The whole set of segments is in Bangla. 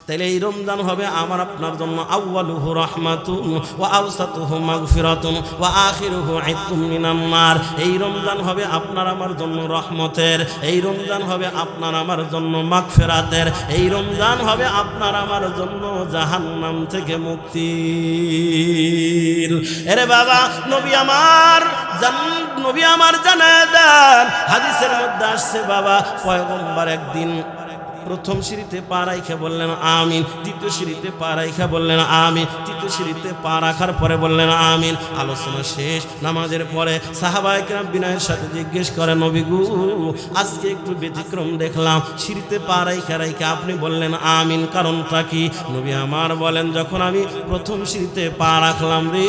তাইলে এই রমজান হবে আমার আপনার জন্য আউয়ালুহু রাহমাতুন ওয়া আওসাতুহু মাগফিরাতুন ওয়া আখিরুহু ইতকুম মিনান নার। এই রমজান হবে আপনার আমার জন্য রহমতের, এই রমজান হবে আপনার আমার জন্য মাগফিরাতের, এই রমজান হবে আপনার আমার জন্য জাহান্নাম থেকে মুক্তির। এরে বাবা, নবী আমার জানায় দেন, হাদিসের মধ্যে আসছে বাবা, পয়গম্বর একদিন প্রথম সিঁড়িতে পা রাইখা বললেন আমিন, দ্বিতীয় সিঁড়িতে পা রাইখা বললেন আমিন, তৃতীয় সিঁড়িতে পা রাখার পরে বললেন আমিন। আলোচনা শেষ, নামাজের পরে সাহাবায়ে কেরাম বিনয়ের সাথে জিজ্ঞেস করে, নবী গো, আজকে একটু ব্যতিক্রম দেখলাম, সিঁড়িতে পা রাইখা আপনি বললেন আমিন, কারণটা কি? নবী আমার বলেন, যখন আমি প্রথম সিঁড়িতে পা রাখলাম রে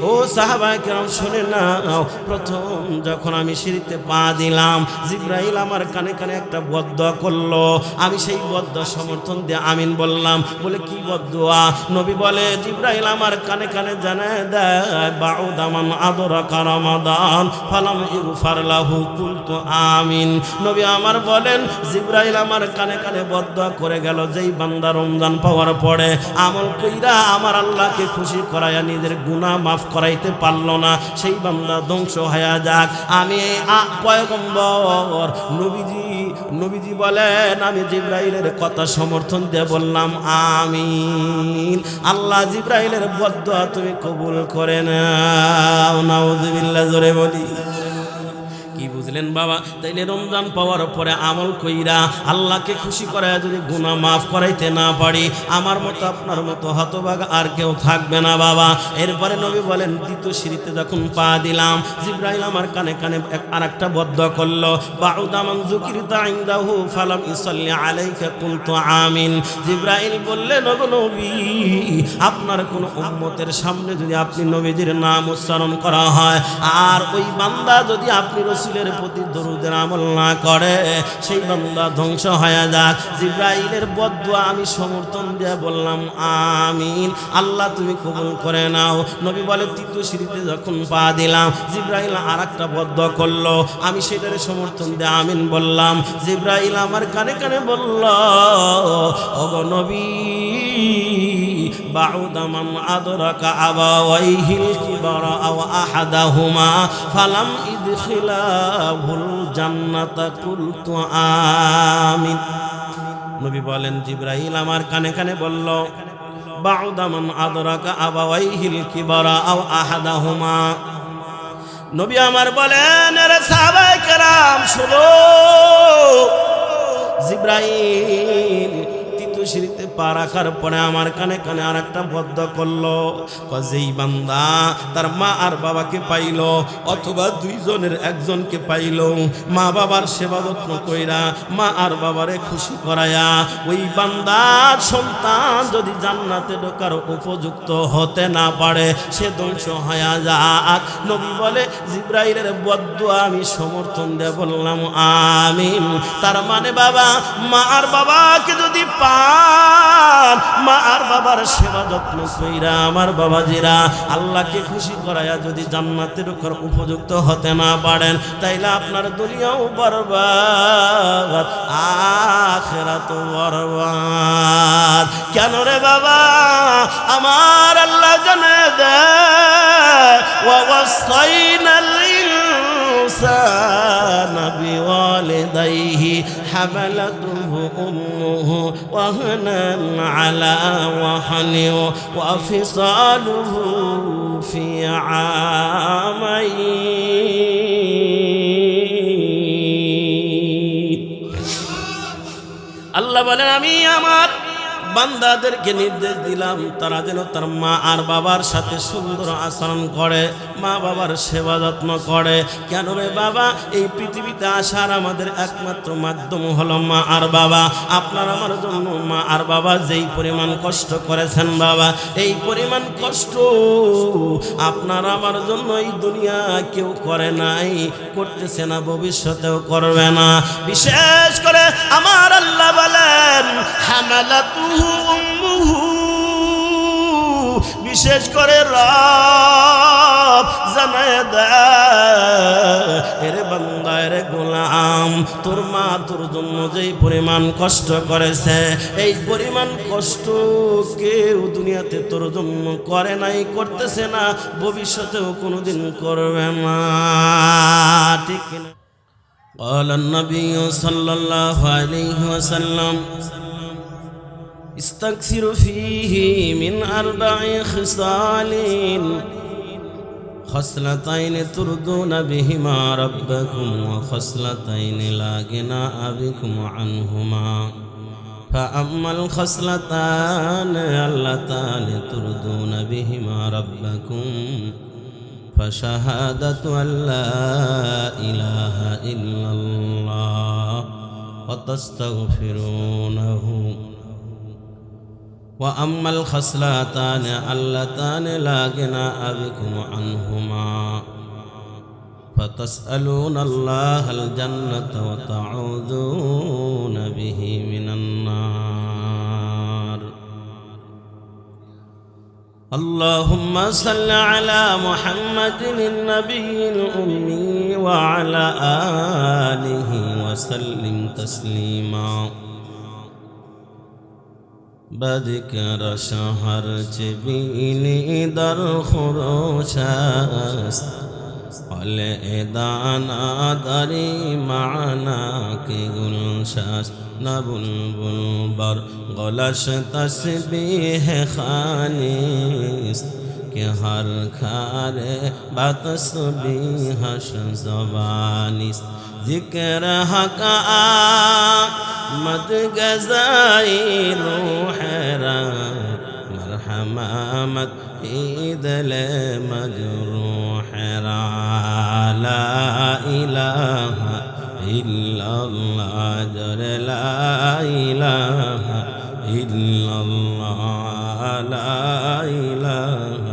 ও সাহাবায়ে কেরাম শুনে নাও, প্রথম যখন আমি সিঁড়িতে পা দিলাম, জিবরাইল আমার কানে কানে একটা বদদোয়া করলো, আমি সেই বদদোয়া সমর্থন দিয়ে আমিন বললাম। বলে কি বদদোয়া? নবী বলে, জিবরাইল আমার কানে কানে জানায় দেয়, বাউদা মান আদরাকা রমাদান ফালাম ইগফার লাহু কুলতু আমিন। নবী আমার বলেন, জিবরাইল আমার কানে কানে বদদোয়া করে গেল, যেই বান্দা রমজান পাওয়ার পরে আমল কইরা আমার আল্লাহকে খুশি করাইয়া নিজের গুনাহ মাফ করাইতে পারল না, সেই বান্দা ধ্বংস হয়ে যাক। আমি পয়গম্বর নবীজি বলেন, আমি জিবরাইলের কথা সমর্থন দিয়ে বললাম আমিন। আল্লাহ জিবরাইলের বদদোয়া তুমি কবুল করে নাও, নাউযুবিল্লাহ, জোরে বলি। কি বুঝলেন বাবা? তাইলে রমজান পাওয়ার পরে আমল কইরা আল্লাহকে খুশি করায় যদি গুনাহ মাফ করাইতে না পারি, আমার মতো আপনার মতো হতভাগা আর কেউ থাকবে না বাবা। এরপরে নবী বলেন, দ্বিতীয় সিঁড়িতে যখন পা দিলাম, জিবরাইল আমার কানে কানে আর একটা বদদোয়া করলো, বাউদা মান যুকিরতা ইনদাহু ফালাম ইসাল্লি আলাইকা কুলতু আমিন। জিবরাইল বললেন, ওগো নবী, আপনার কোন উম্মতের সামনে যদি আপনি নবীজির নাম উচ্চারণ করা হয়, আর ওই বান্দা যদি আপনি রাসূলের প্রতি দরুদের আমল না করে, সেই বান্দা ধ্বংস হয়ে যাক। জিবরাইলের বদদোয়া আমি সমর্থন দিয়ে বললাম আমিন, আল্লাহ তুমি কবুল করে নাও। নবী বলে, তৃতীয় সিঁড়িতে যখন পা দিলাম, জিবরাইল আর একটা বদদোয়া করলো, আমি সেটারে সমর্থন দিয়ে আমিন বললাম। জিবরাইল আমার কানে কানে বলল, ওগো নবী, বাউদা মান আদরাকা আবাওয়াইহিল কিবারা আও আহাদাহুমা ফালাম ইদখিলাহুল জান্নাতা কুলতু আমিন। নবী বলেন, জিবরাইল আমার কানে কানে বলল, বাউদা মান আদরাকা আবাওয়াইহিল কিবারা আও আহাদাহুমা। নবী আমার বলেন, আরে সাহাবায়ে কেরাম শুনো, জিবরাইল সিঁড়িতে পা রাখার পরে আমার কানে কানে আর একটা বদদোয়া করলো, যেই বান্দা তার মা আর বাবাকে পাইল, অথবা দুইজনের একজনকে পাইল, মা বাবার সেবা যত্ন কইরা মা আর বাবারে খুশি করায়া, ওই বান্দার সন্তান যদি জান্নাতে ঢোকার উপযুক্ত হতে না পারে, সে ধ্বংস হয়ে যাক। নবী বলে, জিবরাইলের বদদোয়া আমি সমর্থন দিয়ে বললাম আমিন। তার মানে বাবা, মা আর বাবাকে যদি মা আর বাবার সেবা যত্ন কইরা আমার বাবাজিরা আল্লাহকে খুশি করায়া যদি জান্নাতে ঢোকার উপযুক্ত হতে না পারেন, তাইলে আপনার দুনিয়াও বরবাদ, আখিরাতও বরবাদ। কেন রে বাবা? আমার আল্লাহ জানে দেয়, ওয়া ওয়াসাইনাল ইনসানা বিওয়ালিদাইহি হামালাতুহু উম্মুহু ওয়াহনান আলা ওয়াহনিন ওয়া ফিসালুহু ফি আমাইন। আল্লাহ বলেন, আমি আমার বান্দাদেরকে নির্দেশ দিলাম, তারা যেন তার মা আর বাবার সাথে সুন্দর আচরণ করে, মা বাবার সেবা যত্ন করে। কেন রে বাবা? এই পৃথিবীতে আসার আমাদের একমাত্র মাধ্যম হলো মা আর বাবা। আপনার আমার জন্য মা আর বাবা যেই পরিমাণ কষ্ট করেছেন বাবা, এই পরিমাণ কষ্ট আপনার আমার জন্য এই দুনিয়া কেউ করে নাই, করতেছে না, ভবিষ্যতেও করবে না। বিশেষ করে আমার আল্লাহ বলেন, হামালাতুহু উম্মুহু, বিশেষ করে রব জানায় দেয়, এরে বান্দা রে গোলাম, তোর মা তোর জন্য যেই পরিমাণ কষ্ট করেছে, এই পরিমাণ কষ্ট কেউ দুনিয়াতে তোর জন্য করে নাই, করতেছে না, ভবিষ্যতেও কোনোদিন করবে না। ঠিক কিনা? قال النبي صلى الله عليه وسلم استكثر فيه من 4 خصال خصلتين ترضون بهما ربكم وخصلتين لا غنى بكم عنهما فأما الخصلتان اللتان ترضون بهما ربكم فشهادة أن لا إله إلا الله وتستغفرونه وأما الخصلتان اللتان لا غنى بكم عنهما فتسألون الله الجنة وتعوذون به من النار. اللهم صل على محمد النبي الأمي وعلى آله وسلم تسليما. بذكر شهر جبيني در خروشاست والإدانا داري معنا كي گلشاست نبلبل بر غلش تسبیح خانیست که هر کار با تسبیحش زبانیست. ذکر حق آمد گزای روح را مرحمت دل مجروح را. لا إله إلا الله لا إله إلا الله لا إله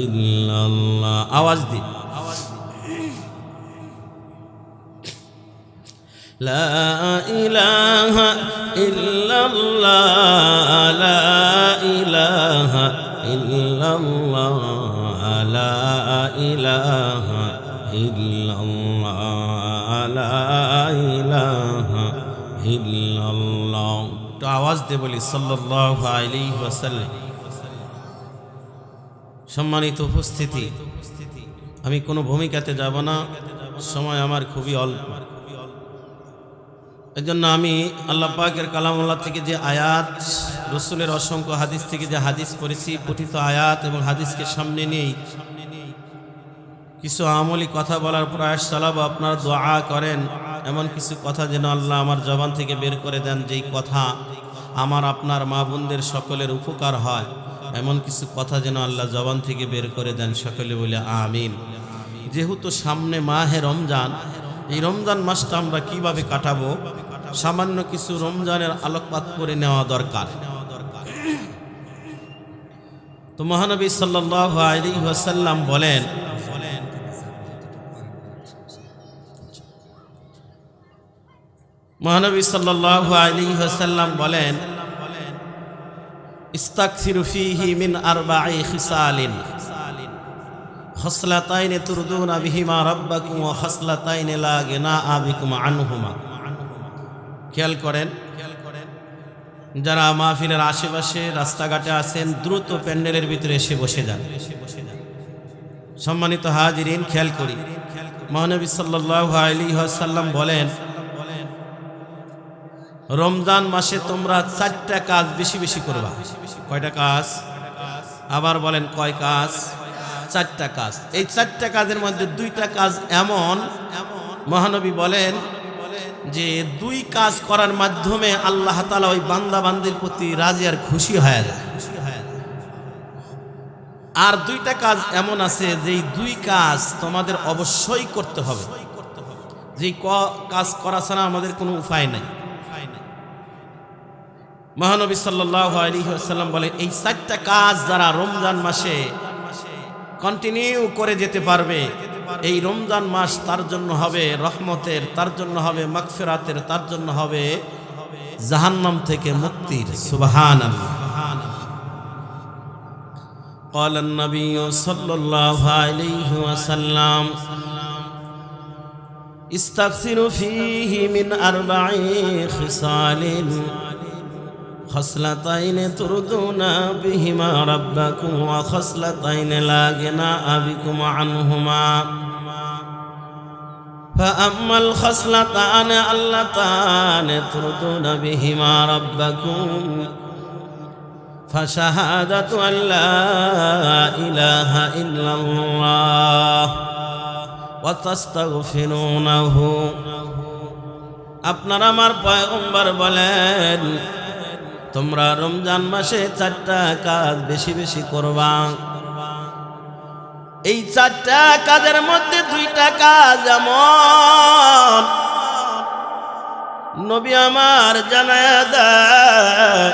إلا الله. आवाज दी. لا إله إلا الله لا إله إلا الله لا إله إلا الله لا إله إلا الله. তো আওয়াজ দিয়ে বলি সাল্লাল্লাহু আলাইহি ওয়াসাল্লাম। সম্মানিত উপস্থিতি, আমি কোনো ভূমিকাতে যাব না, সময় আমার খুবই অল্প। এজন্য আমি আল্লাহ পাকের কালামুল্লাহ থেকে যে আয়াত, রসুলের অসংখ্য হাদিস থেকে যে হাদিস পড়েছি, পঠিত আয়াত এবং হাদিসকে সামনে নিয়েই কিছু আমলি কথা বলার প্রয়াস চালাবো। আপনারা দোয়া করেন এমন কিছু কথা যেন আল্লাহ আমার জবান থেকে বের করে দেন, যেই কথা আমার আপনার মা বোনদের সকলের উপকার হয়, এমন কিছু কথা যেন আল্লাহ জবান থেকে বের করে দেন। সকলে বলে আমিন। যেহেতু সামনে মাহে রমজান, এই রমজান মাসটা আমরা কিভাবে কাটাবো, সামান্য কিছু রমজানের আলোকপাত করে নেওয়া দরকার। তো মহানবী সাল্লাল্লাহু আলাইহি ওয়াসাল্লাম বলেন, মহানবী সাল্লাল্লাহু আলাইহি ওয়াসাল্লাম বলেন, ইস্তাকসিরু ফীহি মিন 4 খিসালিন খসলাতাইন তুরদুনা বিহিমা রাব্বাকুম ওয়া খসলাতাইন লা গিনা বিকুম আনহুমা। খেয়াল করেন, যারা মাহফিলের আশেপাশে রাস্তাঘাটে আছেন, দ্রুত প্যান্ডেলের ভিতরে এসে বসে যান। সম্মানিত হাজিরিন, খেয়াল করি, মহানবী সাল্লাল্লাহু আলাইহি ওয়াসাল্লাম বলেন, রমজান মাসে তোমরা 4টা কাজ বেশি বেশি করবা। কয়টা কাজ? আবার বলেন, কয় কাজ? 4টা কাজ। এই 4টা কাজের মধ্যে 2টা কাজ এমন, মহানবী বলেন যে 2 কাজ করার মাধ্যমে আল্লাহ তাআলা ওই বান্দা বান্দির প্রতি রাজি আর খুশি হয়ে যায়। আর 2টা কাজ এমন আছে যেই 2 কাজ তোমাদের অবশ্যই করতে হবে, যেই কাজ করা ছাড়া আমাদের কোনো উপায় নাই। মহানবী সাল্লাল্লাহু আলাইহি ওয়াসাল্লাম বলেন, এই 4টা কাজ যারা রমজান মাসে কন্টিনিউ করে যেতে পারবে, এই রমজান মাস তার জন্য হবে রহমতের, তার জন্য হবে মাগফিরাতের, তার জন্য হবে জাহান্নাম থেকে মুক্তির। সুবহানাল্লাহ। قال النبي صلى الله عليه وسلم ইস্তাগসিরু ফীহি মিন আরবাঈ খিসালিন خصلتين ترضون بهما ربكم وخصلتين لا غنى بكم عنهما فأما الخصلتان اللتان ترضون بهما ربكم فشهادة أن لا إله إلا الله وتستغفرونه আপনারা আমার পয়গম্বর বলেন তোমরা রমজান মাসে 4টা কাজ বেশি বেশি করবা। এই 4টা কাজের মধ্যে 2টা কাজ এমন নবী আমার জানায়া দেয়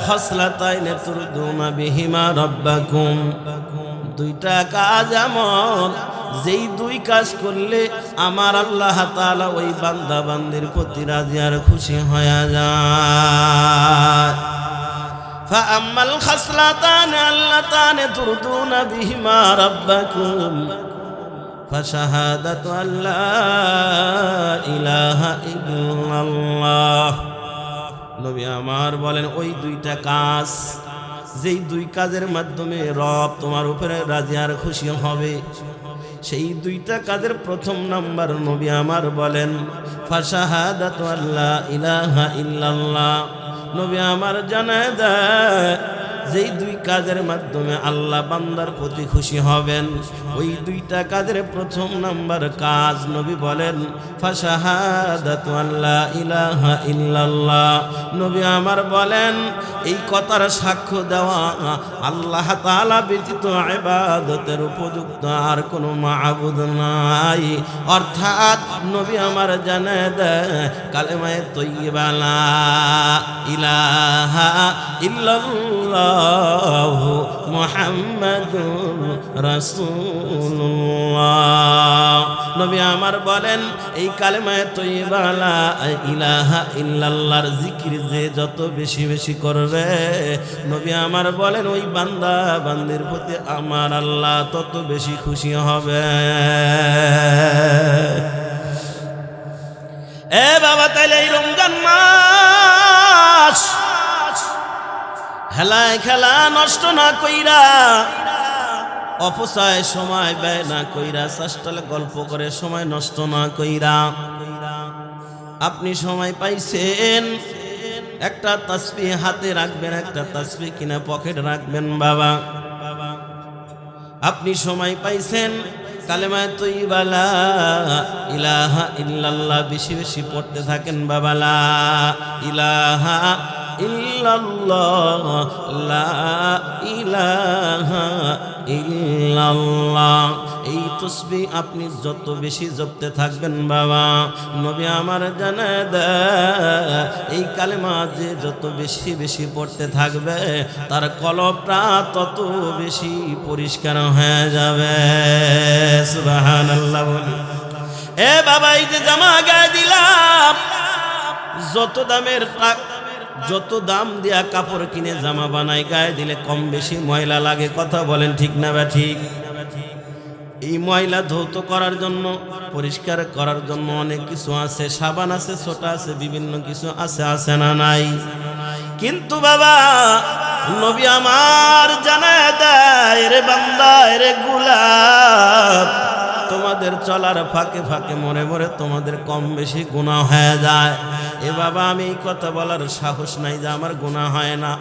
খসলাতাইনে তুরদুনা বিহিমা রাব্বাকুম। 2টা কাজ এমন যেই 2 কাজ করলে আমার আল্লাহ তাআলা ওই বান্দা বান্দির প্রতি রাজি আর খুশি হয়ে যায়। ফাআম্মাল খাসলাতান আল্লাতান তুরদুনা বিহিমা রাব্বাকুম ফাশাহাদাতু আল্লা ইলাহা ইল্লাল্লাহ। নবী আমার বলেন ওই 2টা কাজ যেই 2 কাজের মাধ্যমে রব তোমার উপরে রাজি আর খুশি হবে, সেই 2টা কাজের প্রথম নাম্বার নবী আমার বলেন ফাশাহাদাতু আল্লা ইলাহা ইল্লাল্লাহ। নবী আমার জানায় দেয় যেই 2 কাজের মাধ্যমে আল্লাহ বান্দার প্রতি খুশি হবেন, ওই 2টা কাজের প্রথম নাম্বার কাজ নবী বলেন ফাশাহাদাতু আল্লা ইলাহা ইল্লাল্লাহ। নবী আমার বলেন এই কথার সাক্ষ্য দেওয়া আল্লাহ তাআলা ব্যতীত ইবাদতের উপযুক্ত আর কোনো মাবুদ নাই। অর্থাৎ নবী আমার জানায় দেয় কালেমায়ে তয়্যিবা লা ইলাহা ইল্লাল্লাহ মুহাম্মাদুর রাসূলুল্লাহ। নবী আমার বলেন এই কালেমায়ে তয়্যিবা লা ইলাহা ইল্লাল্লাহর জিকির যে যত বেশি বেশি করবে, নবী আমার বলেন ওই বান্দা বান্দির প্রতি আমার আল্লাহ তত বেশি খুশি হবে। এ বাবা তাইলে এই রমজান মাস হেলায় খেলা নষ্ট না কইরা, অপচয় সময় ব্যয় না কইরা, চেষ্টালে গল্প করে সময় নষ্ট না কইরা আপনি সময় পাইছেন একটা তাসবিহ হাতে রাখবেন, একটা তাসবিহ কিনা পকেট রাখবেন। বাবা আপনি সময় পাইছেন কালেমায়ে তয়্যিবা লা ইলাহা ইল্লাল্লাহ বেশি বেশি পড়তে থাকেন। বাবা লা ইলাহা ইল্লাল্লাহ লা ইলাহা ইল্লাল্লাহ এই তাসবিহ আপনি যত বেশি জপতে থাকবেন বাবা, নবী আমার জানায় দেয় এই কালেমা যে যত বেশি বেশি পড়তে থাকবে তার কলবটা তত বেশি পরিষ্কার হয়ে যাবে। সুবহানাল্লাহ বলি। এ বাবা এই যে জামা গায়ে দিলাম, যত দাম দিয়া কাপড় কিনে জামা বানাই গায়ে দিলে কম বেশি ময়লা লাগে, কথা বলেন ঠিক না বা ঠিক? এই ময়লা ধৌত করার জন্য পরিষ্কার করার জন্য অনেক কিছু আছে, সাবান আছে, ছোটা আছে, বিভিন্ন কিছু আছে, আছে না নাই? কিন্তু বাবা নবী আমার জানায় দেয় রে বান্দা রে গোলাম, তোমাদের চলার ফাঁকে ফাঁকে মরে মরে তোমাদের কম বেশি গুনাহ হয়ে যায়। এ বাবা আমি এই কথা বলার সাহস নাই যে আমার গুনাহ হয় না,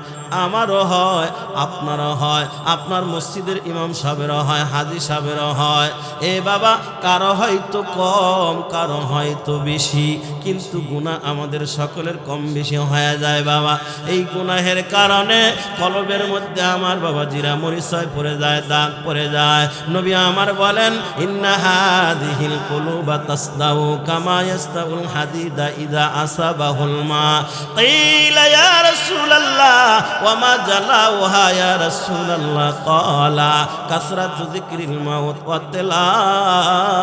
আমারও হয়, আপনারও হয়, আপনার মসজিদের ইমাম সাহেবেরও হয়, হাজী সাহেবেরও হয়। এ বাবা কারো হয়তো কম, কারো হয়তো বেশি, কিন্তু গুনাহ আমাদের সকলের কম বেশি হয়ে যায় বাবা। এই গুনাহের কারণে কলবের মধ্যে আমার বাবা জিরা মরিচয় পড়ে যায়, দাগ পড়ে যায়। নবী আমার বলেন ইন্না হাযিহিল কুলুবা তাসদাউ কামা ইয়াসদাউল হাদিদা ইযা আসাবাহুল মা। ক্বিলা ইয়া রাসূলুল্লাহ ওয়া মা জালাউহা ইয়া রাসূলুল্লাহ? ক্বালা কাসরাতু যিকরিল মাউত ওয়া তিলাওয়াতিল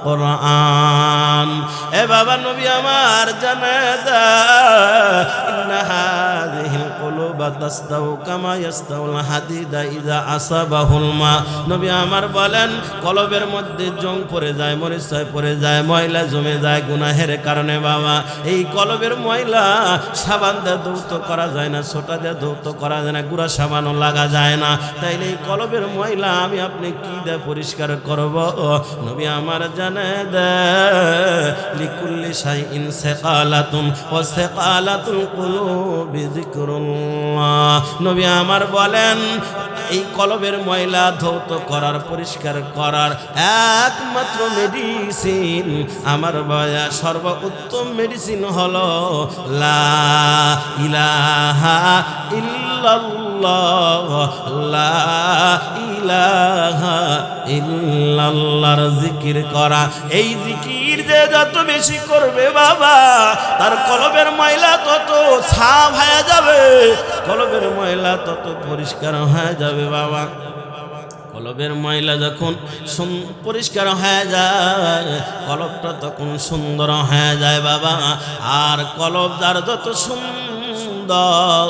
কুরআন। এ বাবা নবী আমার জানায় দেয় ইন্না হাযিহিল কুলুবা কুলুবা তাস্তাউ কামা ইয়াস্তাউল হাদিদা ইযা আসাবাহুল মা। নবী আমার বলেন কলবের মধ্যে জং পড়ে যায়, মরিচায় পড়ে যায়, ময়লা জমে যায় গুনাহের কারণে বাবা। এই কলবের ময়লা সাবান দিয়ে ধৌত করা যায় না, ছোটা দিয়ে ধৌত করা যায় না, গুঁড়া সাবানও লাগা যায় না। তাইলে এই কলবের ময়লা আমি আপনি কি দিয়ে পরিষ্কার করব? নবী আমার জানে দে লিকুল্লি শাইইন সাকালাতুন ওয়া সাকালাতুল কুলুবি যিকরুল্লাহ। নবী আমার বলেন এই কলবের ময়লা ধৌত করার, পরিষ্কার করার একমাত্র মেডিসিন, আমার ভাইয়া সর্বোত্তম মেডিসিন হলো লা ইলাহা ইল্লাল্লাহ, লা ইলাহা ইল্লাল্লাহর জিকির করা। এই জিকির যে যত বেশি করবে বাবা, তার কলবের ময়লা তত সাফ হয়ে যাবে, কলবের ময়লা তত পরিষ্কার হয়ে যাবে বাবা। কলবের ময়লা যখন পরিষ্কার হয়ে যায়, কলবটা তখন সুন্দর হয়ে যায় বাবা। আর কলব যার যত সুন্দর,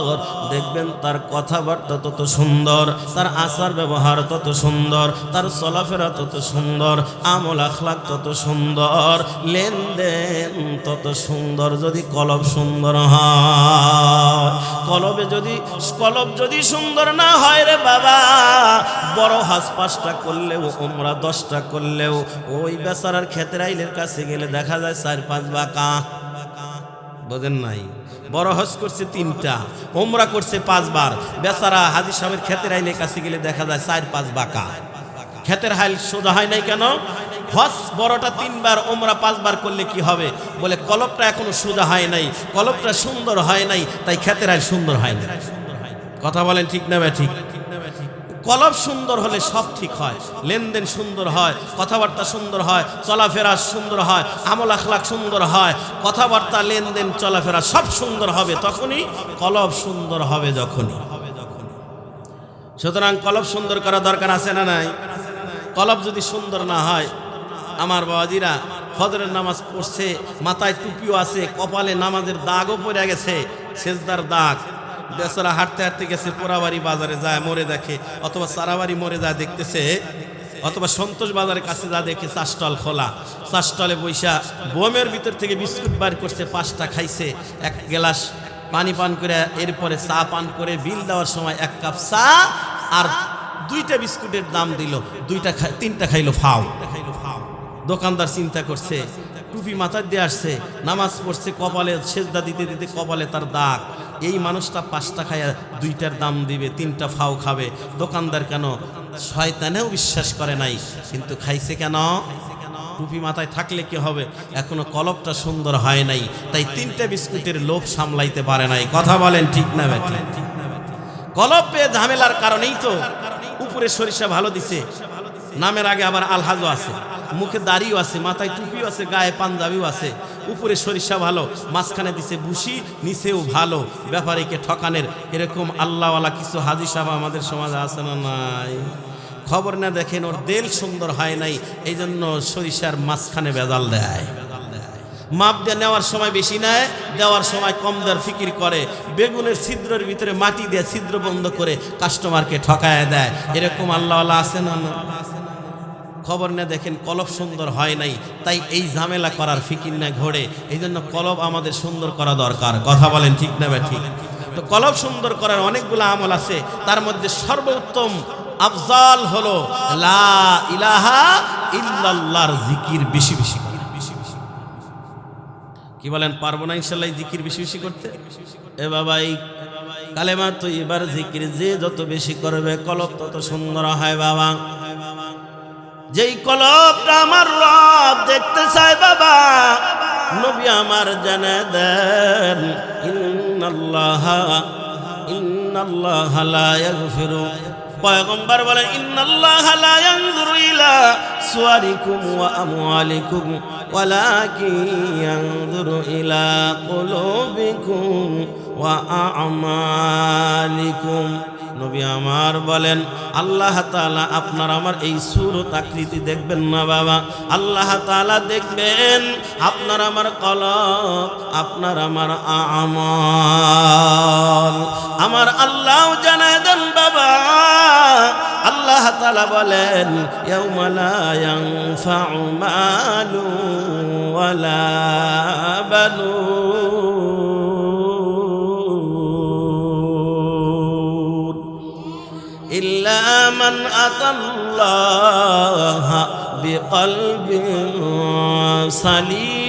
দেখবেন তার কথাবার্তা তত সুন্দর, তার আচার ব্যবহার তত সুন্দর, তার চলাফেরা তত সুন্দর, আমল আখলাক তত সুন্দর, লেনদেন তত সুন্দর। যদি কলব সুন্দর হয়, কলব যদি সুন্দর না হয় রে বাবা, বড় হাজ 5টা করলেও, উমরা 10টা করলেও, ওই বেচারার ক্ষেতের আইলের কাছে গেলে দেখা যায় 4-5 বাঁকা। বোঝেন নাই? বড় হজ করছে 3টা, উমরা করছে 5 বার, বেচারা হাজী সাহেবের ক্ষেতের আইলের কাছে গেলে দেখা যায় 4-5 বাঁকা। ক্ষেতের হাইল সোজা হয় নাই কেন? হজ বড়টা 3 বার, উমরা 5 বার করলে কি হবে? বলে কলবটা এখনো সোজা হয় নাই, কলবটা সুন্দর হয় নাই, তাই ক্ষেতের হাইল সুন্দর হয় না। কথা বলেন ঠিক না? ঠিক। কলব সুন্দর হলে সব ঠিক হয়, লেনদেন সুন্দর হয়, কথাবার্তা সুন্দর হয়, চলাফেরা সুন্দর হয়, আমল আখলাক সুন্দর হয়, কথাবার্তা লেনদেন চলাফেরা সব সুন্দর হবে, তখনই কলব সুন্দর হবে। যখনই, সুতরাং কলব সুন্দর করা দরকার আছে না নাই? কলব যদি সুন্দর না হয়, আমার বাবাজিরা ফজরের নামাজ পড়ছে, মাথায় টুপিও আছে, কপালে নামাজের দাগও পড়ে গেছে, সেজদার দাগ, বেচারা হাঁটতে হাঁটতে গেছে, পোড়াবাড়ি বাজারে যায় মরে দেখে, অথবা সারাবাড়ি মরে যায় দেখতেছে, অথবা সন্তোষ বাজারের কাছে যা দেখে চা স্টল খোলা, চা স্টলে বৈশা বোমের ভিতর থেকে বিস্কুট বার করছে, 5টা খাইছে, 1 গ্লাস পানি পান করে, এরপরে চা পান করে বিল দেওয়ার সময় 1 কাপ চা আর 2টা বিস্কুটের দাম দিল, 3টা খাইলো ফাও। দোকানদার চিন্তা করছে, টুপি মাথায় দিয়ে আসছে, নামাজ পড়ছে, কপালে সেজদা দিতে দিতে কপালে তার দাগ, এই মানুষটা 5টা খায় 2টার দাম দিবে, 3টা ফাও খাবে। দোকানদার কেন? শয়তানেও বিশ্বাস করে নাই, কিন্তু খাইছে কেন? টুপি মাথায় থাকলে কি হবে? এখনো কলবটা সুন্দর হয় নাই, তাই 3টা বিস্কুটের লোভ সামলাইতে পারে নাই। কথা বলেন ঠিক না? কলব পেয়ে ঝামেলার কারণেই তো উপরে সরিষা ভালো দিছে, নামের আগে আবার আলহাজও আছে, মুখে দাড়িও আছে, মাথায় টুপিও আছে, গায়ে পাঞ্জাবিও আছে, উপরে সরিষা ভালো, মাঝখানে দিছে বুসি, নিচেও ভালো, ব্যাপারীকে ঠকানের এরকম আল্লাহওয়ালা কিছু হাজী সাহেব আমাদের সমাজে আছে না নাই? খবর না দেখেন ওর দেল সুন্দর হয় নাই, এই জন্য সরিষার মাঝখানে ভেজাল দেয়। মাপ দিয়ে নেওয়ার সময় বেশি নেয়, দেওয়ার সময় কম দেওয়ার ফিকির করে, বেগুনের ছিদ্রের ভিতরে মাটি দিয়ে ছিদ্র বন্ধ করে কাস্টমারকে ঠকায় দেয়। এরকম আল্লাহওয়ালা আছে না? খবর না দেখেন কলব সুন্দর হয় নাই, তাই এই ঝামেলা করার ফিকির না ঘোরে। এই জন্য কলব আমাদের সুন্দর করা দরকার। কথা বলেন ঠিক না? ঠিক। তো কলব সুন্দর করার অনেকগুলো আমল আছে, তার মধ্যে সর্বোত্তম আফজাল হলো লা ইলাহা ইল্লাল্লাহর জিকির বেশি বেশি। কি বলেন? পারবো না ইনশাআল্লাহ জিকির বেশি বেশি করতে? এ বাবা, এই কালেমা তো এবার জিকির যে যত বেশি করবে কলব তত সুন্দর হয় বাবা। যেই কলবটা আমার রব দেখতে চায় বাবা, নবী আমার জানা দেন ইন্নাল্লাহা লা ইয়াগফিরু, পয়গম্বর বলেন ইন্নাল্লাহা লা ইয়ানজুরু ইলা সুওয়ারিকুম ওয়া আমওয়ালিকুম ওয়ালাকিন ইয়ানজুরু ইলা কুলুবিকুম ওয়া আ'মালিকুম। নবী আমার বলেন আল্লাহ তাআলা আপনার আমার এই সূরত আকৃতি দেখবেন না বাবা, আল্লাহ তাআলা দেখবেন আপনার আমার কলব, আপনার আমার আমল। আমার আল্লাহ জানায় দেন বাবা, আল্লাহ তাআলা বলেন ইয়াউমা লা ইয়ানফাউ মালু ওয়ালা বানুন ইল্লা মান আতাল্লাহা বিকলবিন সালিম।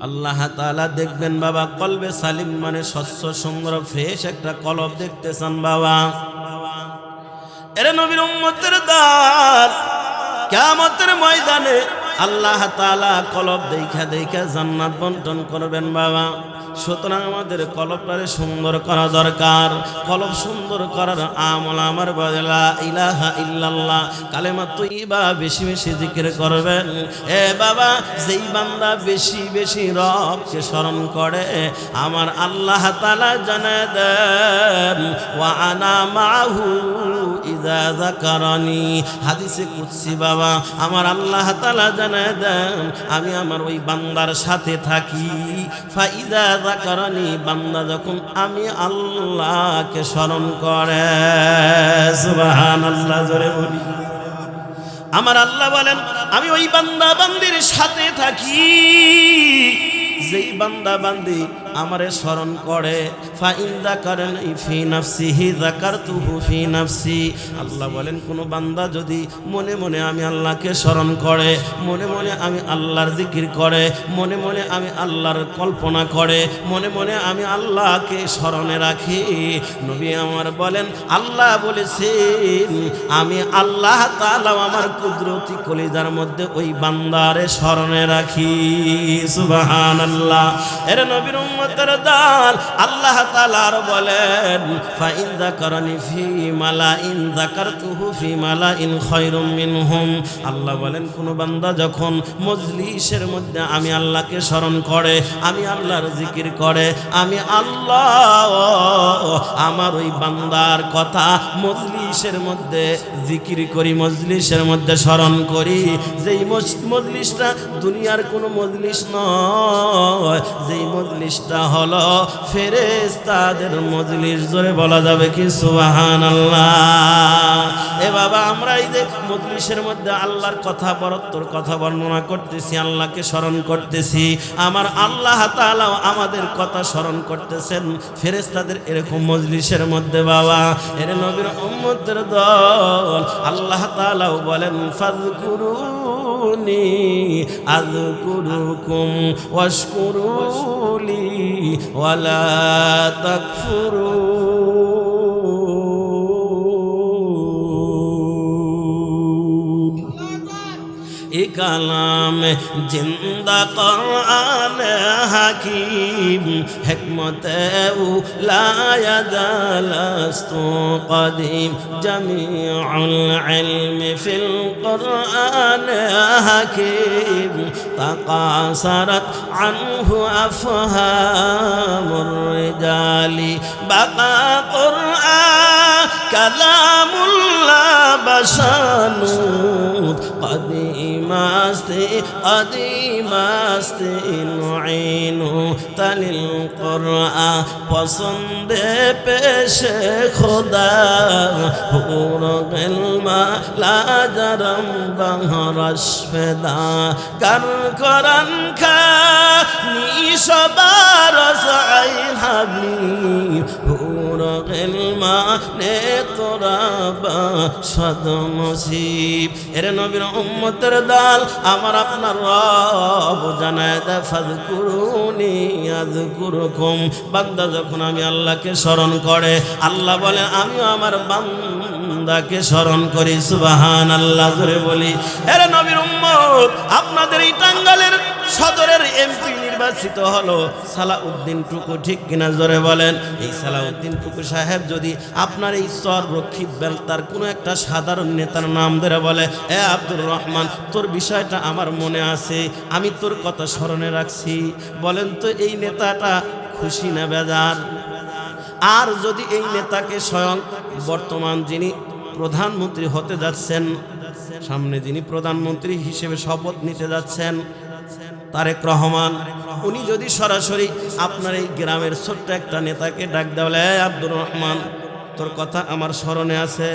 আল্লাহ তাআলা দেখবেন বাবা কলবে সালিম মানে স্বচ্ছ সুন্দর ফ্রেশ একটা কলব দেখতে চান বাবা। এরে নবীর উম্মতের দল, কিয়ামতের ময়দানে আল্লাহ তাআলা কলব দেখা দেখা জান্নাত বন্টন করবেন বাবা। সুতরাং আমাদের কলবটারে সুন্দর করা দরকার। কলব সুন্দর করার আমল আমার বলা ইলাহা ইল্লাল্লাহ কালেমা তৈয়বা বেশি বেশি জিকির করবেন। এ বাবা, যেই বান্দা বেশি বেশি রবকে স্মরণ করে আমার আল্লাহ তাআলা জানায় দেন ওয়া আনা মাহু ইযা যাকারানি। হাদিসে কুদসি বাবা, আমার আল্লাহ তাআলা জানায় দেন আমি আমার ওই বান্দার সাথে থাকি। ফাইদা যাকারানি, বান্দা যখন আমি আল্লাহকে স্মরণ করে, সুবহানাল্লাহ জোরে বলি। আমার আল্লাহ বলেন আমি ওই বান্দা বান্দির সাথে থাকি যেই বান্দা বান্দি আমারে স্মরণ করে। ফাইন যাকারানি ফি নাফসিহি যাকারতুহু ফি নাফসি। আল্লাহ বলেন কোন বান্দা যদি মনে মনে আমি আল্লাহকে স্মরণ করে, মনে মনে আমি আল্লাহর জিকির করে, মনে মনে আমি আল্লাহর কল্পনা করে, মনে মনে আমি আল্লাহকে স্মরণে রাখি, নবী আমার বলেন আল্লাহ বলেছেন আমি আল্লাহ তাআলা আমার কুদরতি কলিজার মধ্যে ওই বান্দারে স্মরণে রাখি। সুবহানাল্লাহ। এর নবীর উম্মতের দল, আল্লাহ তাআলা আর বলেন ফাইন যাকারানি ফি মালাইন যাকারতুহু ফি মালাইন খায়রুম মিনহুম। আল্লাহ বলেন কোন বান্দা যখন মজলিসের মধ্যে আমি আল্লাহকে স্মরণ করে, আমি আল্লাহর জিকির করে, আমি আল্লাহ আমার ওই বান্দার কথা মজলিসের মধ্যে জিকির করি, মজলিসের মধ্যে স্মরণ করি, যেই মজলিসটা দুনিয়ার কোনো মজলিস নয়, যেই মজলিসটা হলো ফেরেশতাদের মজলিস। জোরে বলা যাবে কি সুবহানাল্লাহ। এ বাবা, আমরা এই যে মজলিসের মধ্যে আল্লাহর কথা বরত্বর কথা বর্ণনা করতেছি, আল্লাহকে স্মরণ করতেছি, আমার আল্লাহ তাআলা আমাদের কথা স্মরণ করতেছেন ফেরেশতাদের এরকম মজলিসের মধ্যে বাবা। এর নবীর উম্মতের দল, আল্লাহ তাআলাও বলেন ফাযকুরুনি আযকুরুকুম ওয়াশকুরুলি ওয়ালা তাকফুরুন। এ কালাম জিন্দা কুরআন হাকিম হিকমতে লা ইয়াদালাস্তু কদিম জামিউল ইলমি ফিল কুরআন হাকিম তাকাসারাত আনহু আফহামুর রিজালি বাকা কুরআন কালামুল্লাহ বাশানুত কদিমাস্তে নুইনু তালিল কুরআন পছন্দে পেশে খোদা হুর গিলমা লাজারম বাহরশ ফেদা কার কোরআন খা নিশবার সাই হাবিব হুর গিলমা নে তোরা বা সদমসিব। এর নবীর উম্মতের দল, আমার আপনার রব জানায় দে ফাযকুরুনি আযকুরুকুম। বান্দা যখন আমি আল্লাহকে স্মরণ করে, আল্লাহ বলে আমিও আমার বান্দাকে স্মরণ করি। সুবহানাল্লাহ জোরে বলি। এর নবীর উম্মত, আপনাদের এই টাঙ্গালের সদরের এমপি নির্বাচিত হলো সালাউদ্দিন টুকু, ঠিক কিনা জোরে বলেন। এই সালাউদ্দিন টুকু সাহেব যদি আপনার এই চর রক্ষিত বেলতার কোনো একটা সাধারণ নেতার নাম ধরে বলে, এ আব্দুর রহমান, তোর বিষয়টা আমার মনে আছে, আমি তোর কথা স্মরণে রাখছি, বলেন তো এই নেতাটা খুশি না বেজার? আর যদি এই নেতাকে স্বয়ং বর্তমান যিনি প্রধানমন্ত্রী হতে যাচ্ছেন, সামনে যিনি প্রধানমন্ত্রী হিসেবে শপথ নিতে যাচ্ছেন তারেক রহমান, উনি যদি সরাসরি আপনার এই গ্রামের ছোট্ট একটা নেতাকে ডাক দেওয়া, আব্দুর রহমান, তোর কথা আমার স্মরণে আছে,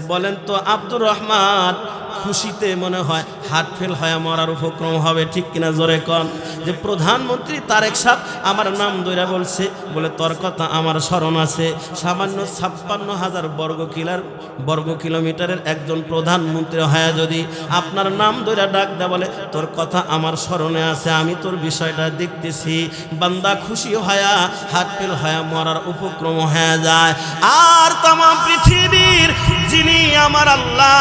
বলেন তো আব্দুর রহমান খুশিতে মনে হয় হার্ট ফেল হয়ে মরার উপক্রম হবে, ঠিক কিনা জোরে কন? যে প্রধানমন্ত্রী তারেক সাহেব আমার নাম দইরা বলছে, বলে তোর কথা আমার স্মরণ আছে। সামান্য 56,000 বর্গ কিলোমিটারের একজন প্রধানমন্ত্রী হয়ে যদি আপনার নাম দইরা ডাক দেয়, বলে তোর কথা আমার স্মরণে আছে, আমি তোর বিষয়টা দেখতেছি, বান্দা খুশি হয়া হার্ট ফেল হয়ে মরার উপক্রম হয়ে যায়। আর তামাম পৃথিবীর যিনি আমার আল্লাহ,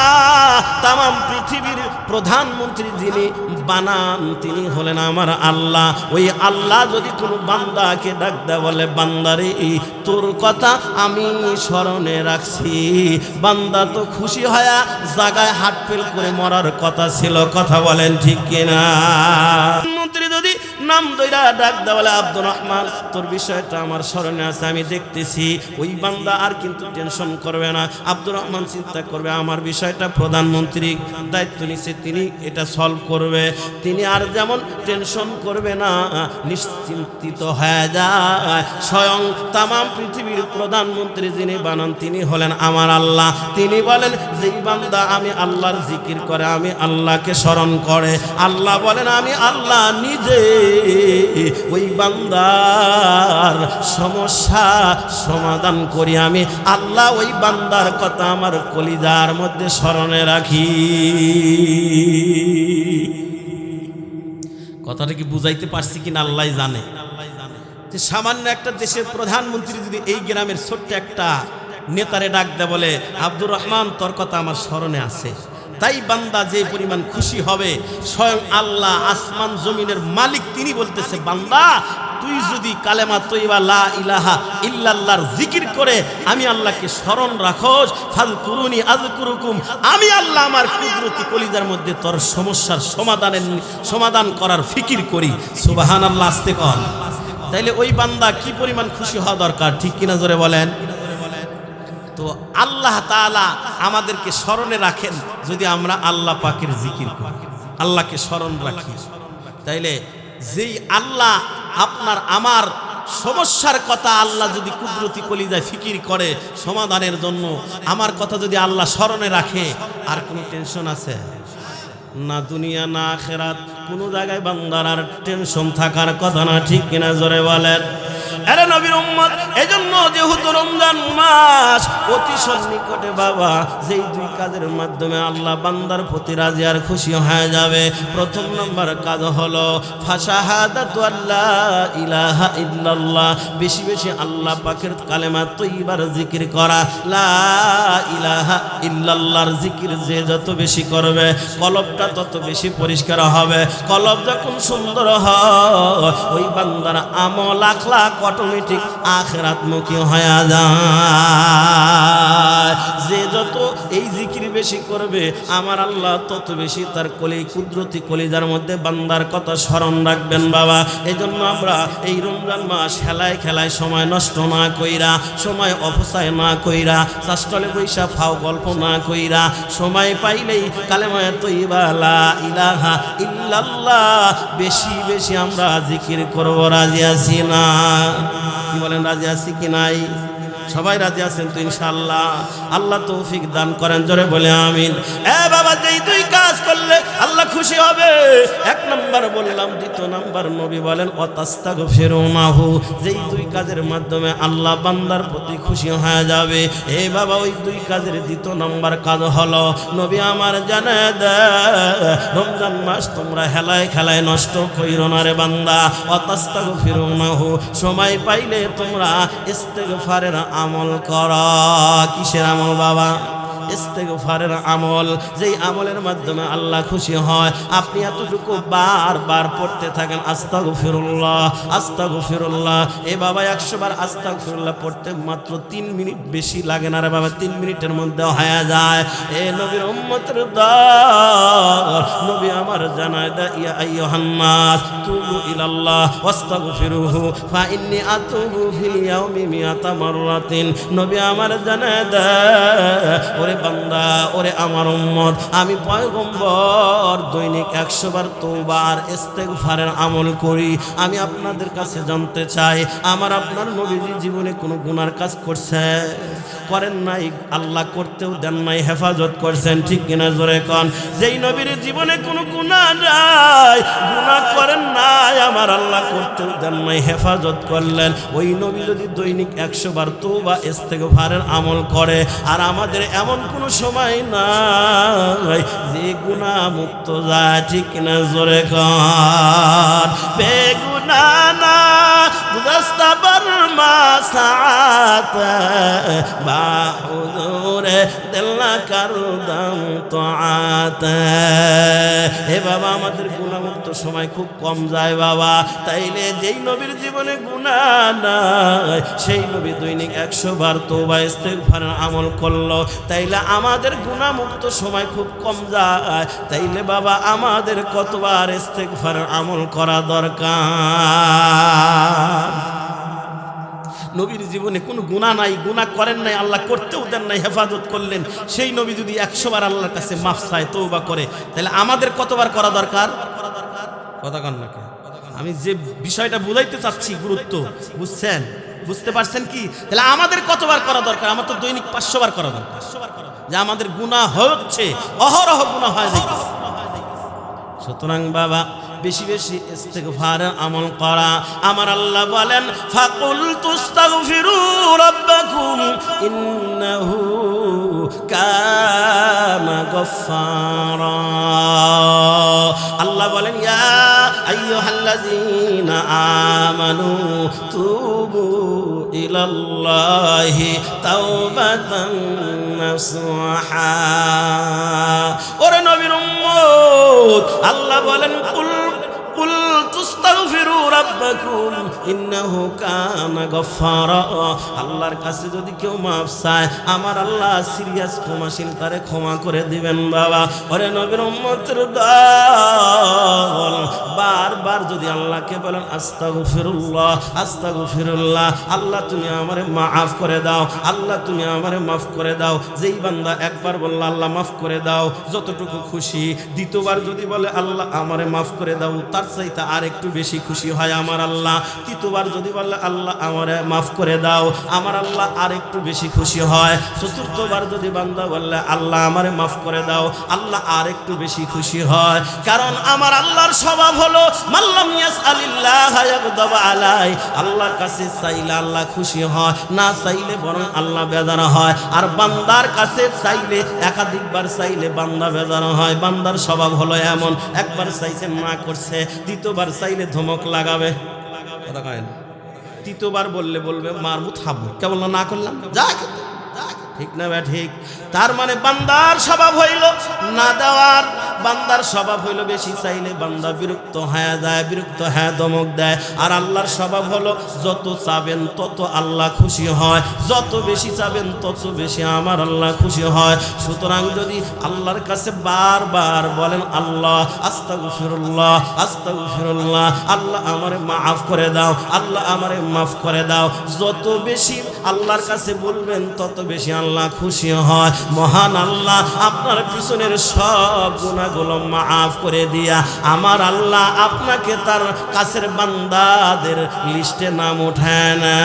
তামাম পৃথিবীর প্রধানমন্ত্রী যিনি বানান, তিনি হলেন আমার আল্লাহ। ওই আল্লাহ যদি কোনো বান্দাকে ডাক দেয়, বলে বান্দারে তোর কথা আমি স্মরণে রাখছি, বান্দা তো খুশি হয়া জায়গায় হার্ট ফেল করে মরার কথা ছিল, কথা বলেন ঠিক কিনা? মন্ত্রী যদি নাম দইরা ডাক দেয়, বলে আব্দুর রহমান, তোর বিষয়টা আমার স্মরণে আছে, আমি দেখতেছি, ওই বান্দা আর কিন্তু টেনশন করবে না। আব্দুর রহমান চিন্তা করবে আমার বিষয়টা প্রধানমন্ত্রী দায়িত্ব নিচ্ছে, তিনি এটা সলভ করবে, তিনি আর যেমন টেনশন করবে না, নিশ্চিন্তিত হয়ে যায়। স্বয়ং তামাম পৃথিবীর প্রধানমন্ত্রী যিনি বানান, তিনি হলেন আমার আল্লাহ। তিনি বলেন যেই বান্দা আমি আল্লাহর জিকির করে, আমি আল্লাহকে স্মরণ করে, আল্লাহ বলেন আমি আল্লাহ নিজে ওই বান্দার সমস্যা সমাধান করি, আমি আল্লাহ ওই বান্দার কথা আমার কলিজার মধ্যে স্মরণে রাখি। কথাটা কি বুঝাইতে পারছি কিনা আল্লাহ জানে। যে সামান্য একটা দেশের প্রধানমন্ত্রী যদি এই গ্রামের ছোট্ট একটা নেতারে ডাক দেয়, বলে আব্দুর রহমান, তোর কথা আমার স্মরণে আছে, তাই বান্দা যে পরিমাণ খুশি হবে, স্বয়ং আল্লাহ আসমান জমিনের মালিক তিনি বলতেছে, বান্দা তুই যদি কালেমা তৈবা লা ইলাহা ইল্লাল্লাহর জিকির করে আমি আল্লাহকে স্মরণ রাখোস, ফাযকুরুনি আযকুরুকুম, আমি আল্লাহ আমার কুদরতি কলিজার মধ্যে তোর সমস্যার সমাধান করার ফিকির করি। সুবহানাল্লাহ, আস্তে কর। তাইলে ওই বান্দা কি পরিমাণ খুশি হওয়া দরকার, ঠিক কিনা জোরে বলেন? তো আল্লাহ তাআলা আমাদেরকে স্মরণে রাখেন যদি আমরা আল্লাহ পাকের জিকির করি, আল্লাহকে স্মরণ রাখি। তাইলে যেই আল্লাহ আপনার আমার সমস্যার কথা আল্লাহ যদি কুদরতি কলিজায় ফিকির করে সমাধানের জন্য, আমার কথা যদি আল্লাহ স্মরণে রাখে, আর কোনো টেনশন আছে না? দুনিয়া না আখিরাত কোনো জায়গায় বান্দার আর টেনশন থাকার কথা না, ঠিক কিনা জোরে বলেন? আরে নবীর উম্মত, এজন্য যেহেতু রমজান মাস অতি সন্নিকটে বাবা, যেই দুই কাজের মাধ্যমে আল্লাহ বান্দার প্রতি রাজি আর খুশি হয়ে যাবে। প্রথম নম্বর কাজ হলো ফাশাহাদাতু আল্লা ইলাহা ইল্লাল্লাহ, বেশি বেশি আল্লাহ পাকের কালেমা তৈবার জিকির করা। লা ইলাহা ইল্লাল্লাহর জিকির যে যত বেশি করবে, কলবটা তত বেশি পরিষ্কার হবে। কলব যখন সুন্দর হয়, ওই বান্দার আমল আখলাক অটোমেটিক আখিরাতমুখী হয়ে যায়। যে যত এই জিকির বেশি করবে, আমার আল্লাহ তত বেশি তার কুদরতি কলিজার মধ্যে বান্দার কথা স্মরণ রাখবেন বাবা। এই জন্য আমরা এই রমজান মাস খেলায় খেলায় সময় নষ্ট না কইরা, সময় অপচয় না কইরা, চাষটলে বৈশা ফাও গল্প না কইরা, সময় পাইলেই কালেমায়ে তৈবা লা ইলাহা ইল্লাল্লাহ বেশি বেশি আমরা জিকির করব। রাজি আছি না? কি বলেন, রাজি আছি কি নাই? সবাই রাজি আছেন তো ইনশাআল্লাহ? আল্লাহ তৌফিক দান করেন, জোরে বলে আমিন। এ বাবা, যেই দুই কাজ করলে আল্লাহ খুশি হবে, এক নাম্বার বললাম। দ্বিতীয় নাম্বার নবী বলেন ওয়াতাস্তাগফিরুনাহু, যেই দুই কাজের মাধ্যমে আল্লাহ বান্দার প্রতি খুশি হয়ে যাবে। এ বাবা, ওই দুই কাজের দ্বিতীয় নাম্বার কাজ হলো, নবী আমার জানে দে, রমজান মাস তোমরা হেলায় খেলায় নষ্ট কইরো না রে বান্দা। ওয়াতাস্তাগফিরুনাহু, সময় পাইলে তোমরা ইস্তেগফারের আমল কর। কিসের আমল বাবা? ইস্তেগফারের আমল, যেই আমলের মাধ্যমে আল্লাহ খুশি হয়। আপনি এতটুকু বারবার পড়তে থাকেন, আস্তাগফিরুল্লাহ আস্তাগফিরুল্লাহ। এ বাবা 100 বার আস্তাগফিরুল্লাহ পড়তে মাত্র 3 মিনিট বেশি লাগে না রে বাবা, 3 মিনিটের মধ্যে হয়ে যায়। এ নবীর উম্মতের দল, নবী আমার জানায় দা, ইয়া আইয়ুহান নাস তুবু ইলাল্লাহ ওয়াস্তাগফিরুহু ফা ইন্নী আতুবু ফিল ইয়াউমি মিয়াতা মাররাতিন। নবী আমার জানায় দা, ওরে বান্দা, ওরে আমার উম্মত, আমি পয়গম্বর দৈনিক 100 বার তওবা আর ইস্তেগফারের আমল করি। আমি আপনাদের কাছে জানতে চাই, আমার আপনার নবীজি জীবনে কোনো গুনার কাজ করছে? করেন নাই, আল্লাহ করতেও দেন নাই, হেফাজত করছেন, ঠিক কিনা জোরে কন। যেই নবীর জীবনে কোনো গুনাহ নাই, গুনাহ করেন নাই, আমার আল্লাহ করতেও দেন নাই, হেফাজত করলেন, ওই নবী যদি দৈনিক 100 বার তওবা ইস্তেগফারের আমল করে, আর আমাদের এমন কোনো সময় নাই যে গুনাহ মুক্ত যায়, ঠিক কিনা জোরে কন। বেগুনাহ না গুস্তাবার মা সাআত বা হুজুরে দিল না করদাম তাআত। হে বাবা, আমাদের গুনাহমুক্ত সময় খুব কম যায় বাবা। তাইলে যেই নবীর জীবনে গুনাহ নাই, সেই নবী দৈনিক 100 বার তওবা ইস্তেগফারের আমল করলো, তাইলে আমাদের গুনাহমুক্ত সময় খুব কম যায়। তাইলে বাবা আমাদের কতবার ইস্তেগফারের আমল করা দরকার? নবীর জীবনে কোনো গুনাহ নাই, গুনাহ করেন নাই, আল্লাহ করতেও দেন নাই, হেফাজত করলেন, সেই নবী যদি 100 বার আল্লাহর কাছে মাফ চায়, তওবা করে, তাহলে আমাদের কতবার করা দরকার? কথা কন না। আমি যে বিষয়টা বুঝাইতে চাচ্ছি, গুরুত্ব বুঝছেন, বুঝতে পারছেন কি? তাহলে আমাদের কতবার করা দরকার? আমার তো দৈনিক 500 বার করা দরকার। যে আমাদের গুনাহ হচ্ছে, অহরহ গুনাহ হয় যাইতেছে। সুতরাং বাবা, বেশি বেশি ইস্তেগফারের আমল করা। আমার আল্লাহ বলেন, ফাকুল তুস্তাগফিরু রাব্বাকুম ইন্নাহু কানা গফফারা। আল্লাহ বলেন, ইয়া আইয়ুহাল্লাযীনা আমানু তুবু ইলাল্লাহি তাওবাতান নাসুহা। ওরে নবীর উম্মত, আল্লাহ বলেন, কুল তুস্তাগফিরু রাব্বাকুম ইন্নাহু কানা গফফারা। আল্লাহর কাছে যদি কেউ মাফ চায়, আমার আল্লাহ সিরিয়াস ক্ষমাশীল, তারে ক্ষমা করে দিবেন বাবা। ওরে নবীর উম্মতের দল, বারবার যদি আল্লাহকে বলেন আস্তাগফিরুল্লাহ আস্তাগফিরুল্লাহ, আল্লাহ তুমি আমারে মাফ করে দাও, আল্লাহ তুমি আমারে মাফ করে দাও। যেই বান্দা একবার বলল আল্লাহ মাফ করে দাও, যতটুকু খুশি, দ্বিতীয়বার যদি বলে আল্লাহ আমারে মাফ করে দাও, তার চাইতে আর একটু বেশি খুশি হয় আমার আল্লাহ। তৃতীয়বার যদি বলে আল্লাহ আমারে মাফ করে দাও, আমার আল্লাহ আর একটু বেশি খুশি হয়। চতুর্থবার যদি বান্দা বললে আল্লাহ আমারে মাফ করে দাও, আল্লাহ আর একটু বেশি খুশি হয়। কারণ আমার আল্লাহর স্বভাব হলো মাল্লাম ইয়াসআলিল্লাহ ইয়াগদাব আলাই। আল্লাহর কাছে চাইলে আল্লাহ খুশি হয়, না চাইলে বরং আল্লাহ বেজার হয়। আর বান্দার কাছে চাইলে, একাধিকবার চাইলে বান্দা বেজার হয়। বান্দার স্বভাব হলো এমন, একবার চাইছে না করছে, দ্বিতীয়বার চাইলে ধমক লাগাবে, কথা কয় না। তৃতীয়বার বললে বলবে মারমু থামু, কেবল না করলাম যা, ঠিক না ভাই? ঠিক। তার মানে বান্দার স্বভাব হইল না দেওয়ার, বান্দার স্বভাব হইল বেশি চাইলে বান্দা বিরক্ত হয়ে যায়, বিরক্ত হয়ে ধমক দেয়। আর আল্লাহর স্বভাব হলো যত চাবেন তত আল্লাহ খুশি হয়, যত বেশি চাবেন তত বেশি আমার আল্লাহ খুশি হয়। সুতরাং যদি আল্লাহর কাছে বারবার বলেন আল্লাহ আস্তাগফিরুল্লাহ আস্তাগফিরুল্লাহ, আল্লাহ আমারে মাফ করে দাও, আল্লাহ আমারে মাফ করে দাও, যত বেশি আল্লাহর কাছে বলবেন তত বেশি আল্লাহ খুশি হয়। মহান আল্লাহ আপনার পিছনের সব গুনাহগুলো মাফ করে দিয়া আমার আল্লাহ আপনাকে তার কাছের বান্দাদের লিস্টে নাম ওঠায় না।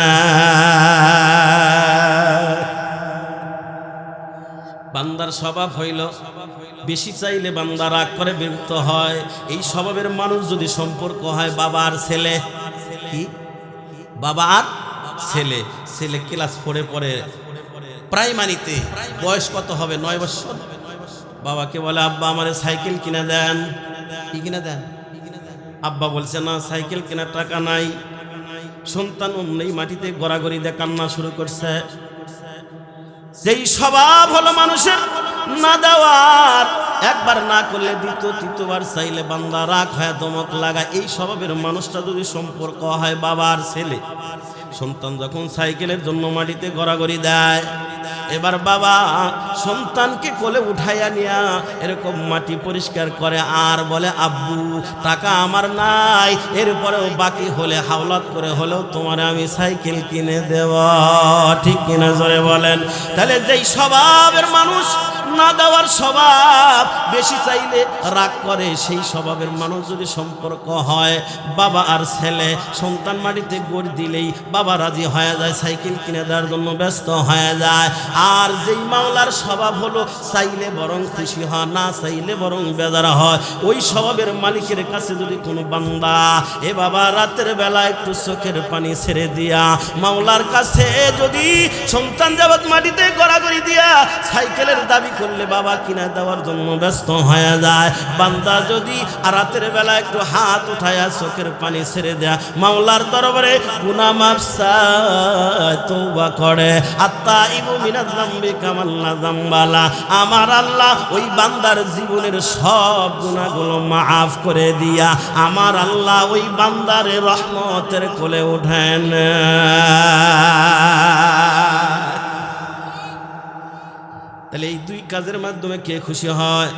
বান্দার স্বভাব হইল বেশি চাইলে বান্দা রাগ করে, বিরক্ত হয়। এই স্বভাবের মানুষ যদি সম্পর্ক হয় বাবা আর ছেলে, কি বাবা আর ছেলে, ছেলে ক্লাস 4-এ পড়ে, প্রাইমারিতে, বয়স কত হবে? 9 বছর। বাবাকে বলে আব্বা আমারে সাইকেল কিনে দেন। কি কিনে দেন? আব্বা বলছে না, সাইকেল কেনার টাকা নাই। সন্তান অমনি মাটিতে গড়াগড়ি দিয়ে কান্না শুরু করছে। যেই স্বভাব হলো মানুষের না দেওয়ার, একবার না করলে দ্বিতীয় তৃতীয়বার চাইলে বান্দা রাগ হয়, দমক লাগায়। এই স্বভাবের মানুষটা যদি সম্পর্ক হয় বাবার ছেলে, সন্তান যখন সাইকেলের জন্য মাটিতে গড়াগড়ি দেয়, এবার বাবা সন্তানকে কোলে উঠাইয়া নিয়া এরকম মাটি পরিষ্কার করে আর বলে, আব্বু টাকা আমার নাই, এরপরেও বাকি হলে হাওলাত করে হলেও তোমার আমি সাইকেল কিনে দেব। ঠিক কিনা জোরে বলেন? তাহলে যেই স্বভাবের মানুষ না দেওয়ার স্বভাব, বেশি চাইলে রাগ করে, সেই স্বভাবের মানুষ যদি সম্পর্ক হয় বাবা আর ছেলে, সন্তান মাটিতে গড় দিলেই বাবা রাজি হয়ে যায়, সাইকেল কিনে দেওয়ার জন্য ব্যস্ত হয়ে যায়। আর যেই মাওলার স্বভাব হলো চাইলে বরং খুশি হয়, না চাইলে বরং বেজার হয়, ওই স্বভাবের মালিকের কাছে যদি কোনো বান্দা এ বাবা রাতের বেলা একটু চোখের পানি ছেড়ে দিয়া মাওলার কাছে যদি সন্তান যাবত মাটিতে গড়াগড়ি দিয়া সাইকেলের দাবি করলে বাবা কিনা দেওয়ার জন্য ব্যস্ত হয়ে যায়, বান্দা যদি রাতের বেলা একটু হাত উঠায়া চোখের পানি ছেড়ে দেয়া মাওলার দরবারে গুনাহ মাফ চায়, তওবা করে, আত্তাইবু মিনাজ যামবি কামান লা যামবালা, আমার আল্লাহ ওই বান্দার জীবনের সব গুনাহগুলো মাফ করে দিয়া আমার আল্লাহ ওই বান্দারে রহমতের কোলে উঠায় নেয়। তাহলে এই দুই কাজের মাধ্যমে কে খুশি হয়?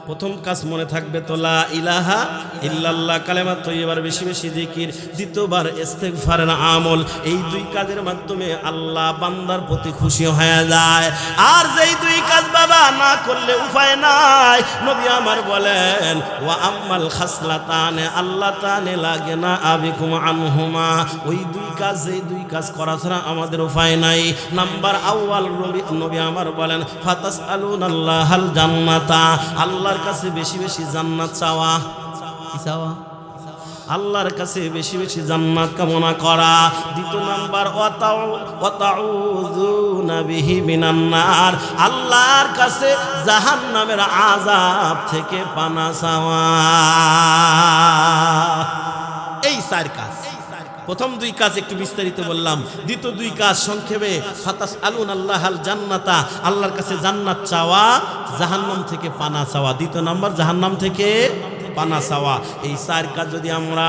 প্রথম কাজ মনে থাকবে তো লা ইলাহা ইল্লাল্লাহ, কালেমা তৈয়বার বেশি বেশি জিকির, দ্বিতীয়বার ইস্তেগফারের আমল। এই দুই কাজের মাধ্যমে আল্লাহ বান্দার প্রতি খুশি হয়ে যায়। আর যেই দুই কাজ বাবা না করলে উপায় নাই, নবী আমার বলেন ওয়া আম্মাল খাসলাতানে আল্লাহ তাআলা লাগে না আবিকুম আনহুমা, ওই দুই কাজ, এই দুই কাজ করা ছাড়া আমাদের উপায় নাই। নাম্বার আউয়াল নবী আমার বলেন ফাতাসআলুনাল্লাহাল জান্নাতা, আল্লাহর কাছে বেশি বেশি জান্নাত চাওয়া। কি চাওয়া? আল্লাহর কাছে বেশি বেশি জান্নাত কামনা করা। দ্বিতীয় নাম্বার ওয়াতাউযুনা বিহি মিনান নার, আল্লাহর কাছে জাহান্নামের আযাব থেকে পানা চাওয়া। এই চার কাজ। প্রথম দুই কাজ একটু বিস্তারিত বললাম, দ্বিতীয় দুই কাজ সংক্ষেপে ফাতাসআলুনাল্লাহাল জান্নাতা, আল্লাহর কাছে জান্নাত চাওয়া, জাহান্নাম থেকে পানা চাওয়া। দ্বিতীয় নাম্বার জাহান্নাম থেকে পানা চাওয়া। এই চার কাজ যদি আমরা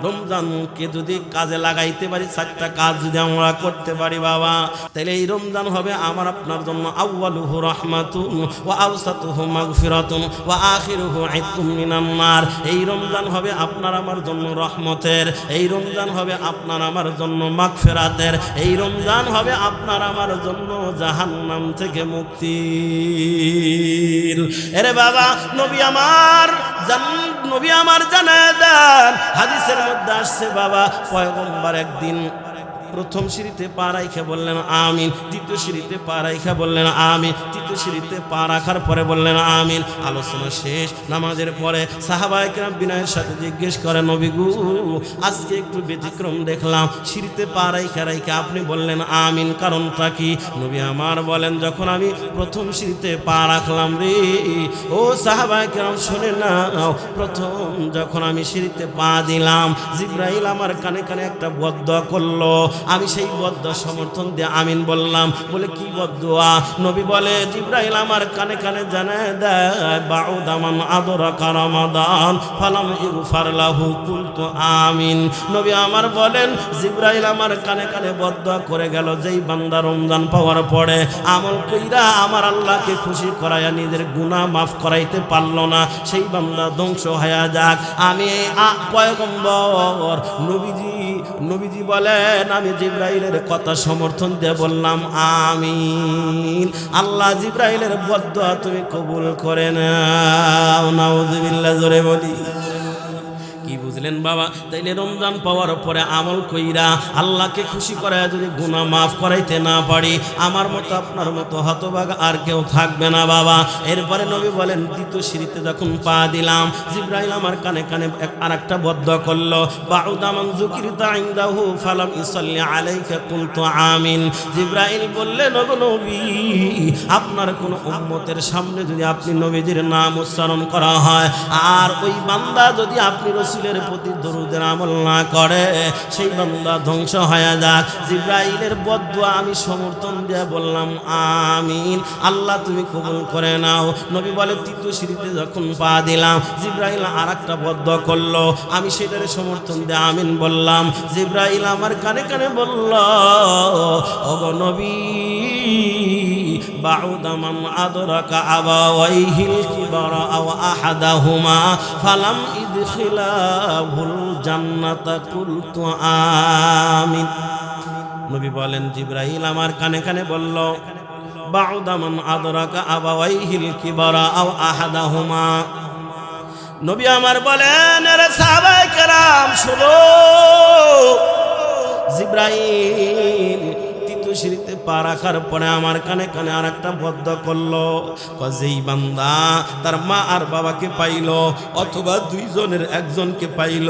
রমজানকে যদি কাজে লাগাইতে পারি, চারটা কাজ যদি আমরা করতে পারি বাবা, তাহলে এই রমজান হবে আমার আপনার জন্য আউয়ালুহু রাহমাতুন ওয়া আওসাতুহু মাগফিরাতুন ওয়া আখিরুহু ইতকুম মিনান নার। এই রমজান হবে আপনার আমার জন্য রহমতের, এই রমজান হবে আপনার আমার জন্য মাগফিরাতের, এই রমজান হবে আপনার আমার জন্য জাহান্নাম থেকে মুক্তির। এরে বাবা, নবী আমার জানায় দেন, হাদিসের মধ্যে আসছে বাবা, পয়গম্বর একদিন প্রথম সিঁড়িতে পা রাইখা বললেন আমিন, দ্বিতীয় সিঁড়িতে পা রাইখা বললেন আমিন, তৃতীয় সিঁড়িতে পা রাখার পরে বললেন আমিন। আলোচনা শেষ, নামাজের পরে সাহাবায়ে কেরাম বিনয়ের সাথে জিজ্ঞেস করে, নবী গো আজকে একটু ব্যতিক্রম দেখলাম, সিঁড়িতে পা রাইখা আপনি বললেন আমিন, কারণটা কি? নবী আমার বলেন, যখন আমি প্রথম সিঁড়িতে পা রাখলাম রে ও সাহাবায়ে কেরাম শুনে নাও, প্রথম যখন আমি সিঁড়িতে পা দিলাম জিবরাইল আমার কানে কানে একটা বদদোয়া করলো, আমি সেই বদদোয়া সমর্থন দিয়ে আমিন বললাম। বলে কি বদদোয়া? নবী বলে জিবরাইল আমার কানে কানে জানায় দেয়, বাউদা মান আদরাকা রমাদান ফালাম ইগফার লাহু কুলতু আমিন। নবী আমার বলেন জিবরাইল আমার কানে কানে বদদোয়া করে গেল, যেই বান্দা রমজান পাওয়ার পরে আমল কইরা আমার আল্লাহকে খুশি করাইয়া নিজের গুনাহ মাফ করাইতে পারলো না, সেই বান্দা ধ্বংস হয়ে যাক। আমি পয়গম্বর নবীজি বলেন, আমি জিবরাইলের কথা সমর্থন দিয়ে বললাম আমিন। আল্লাহ জিবরাইলের বদদোয়া তুমি কবুল করে নাও, নাউযুবিল্লাহ জোরে বলি। কি বুঝলেন বাবা? তাইলে রমজান পাওয়ার পরে আমল কইরা আল্লাহকে খুশি করায় যদি গুনাহ মাফ করাইতে না পারি, আমার মতো আপনার মতো হতভাগা আর কেউ থাকবে না বাবা। এরপরে নবী বলেন, দ্বিতীয় সিঁড়িতে যখন পা দিলাম জিবরাইল আমার কানে কানে আরেকটা বদদোয়া করলো, বাউদা মান যুকিরতা ইনদাহু ফালাম ইসাল্লি আলাইকা কুলতু আমিন। জিবরাইল বললেন, ওগো নবী আপনার কোন উম্মতের সামনে যদি আপনি নবীজির নাম উচ্চারণ করা হয় আর ওই বান্দা যদি আপনি রাসূলের প্রতি দরুদের আমল না করে সেই বান্দা ধ্বংস হয়ে যাক। জিবরাইলের বদদুয়া আমি সমর্থন দিয়ে বললাম আমিন। আল্লাহ তুমি কবুল করে নাও। নবী বলে তৃতীয় সিঁড়িতে যখন পা দিলাম জিবরাইল আর একটা বদদুয়া করলো, আমি সেটার সমর্থন দিয়ে আমিন বললাম। জিবরাইল আমার কানে কানে বলল, ওগো নবী, বাউদা মান আদরাকা আবাওয়াইহিল কিবারা আও আহাদাহুমা ফালাম ইদখিলাহুল জান্নাতা কুলতু আমিন। নবী বলেন জিবরাইল আমার কানে কানে বলল, বাউদা মান আদরাকা আবাওয়াইহিল কিবারা আও আহাদাহুমা। নবী আমার বলেন, আরে সাহাবায়ে কেরাম শুনো, জিবরাইল তৃতীয় সিঁড়িতে পা রাখার পরে আমার কানে কানে আর একটা বদ্ধ করলো, যেই বান্দা তার মা আর বাবাকে পাইল অথবা দুইজনের একজনকে পাইল,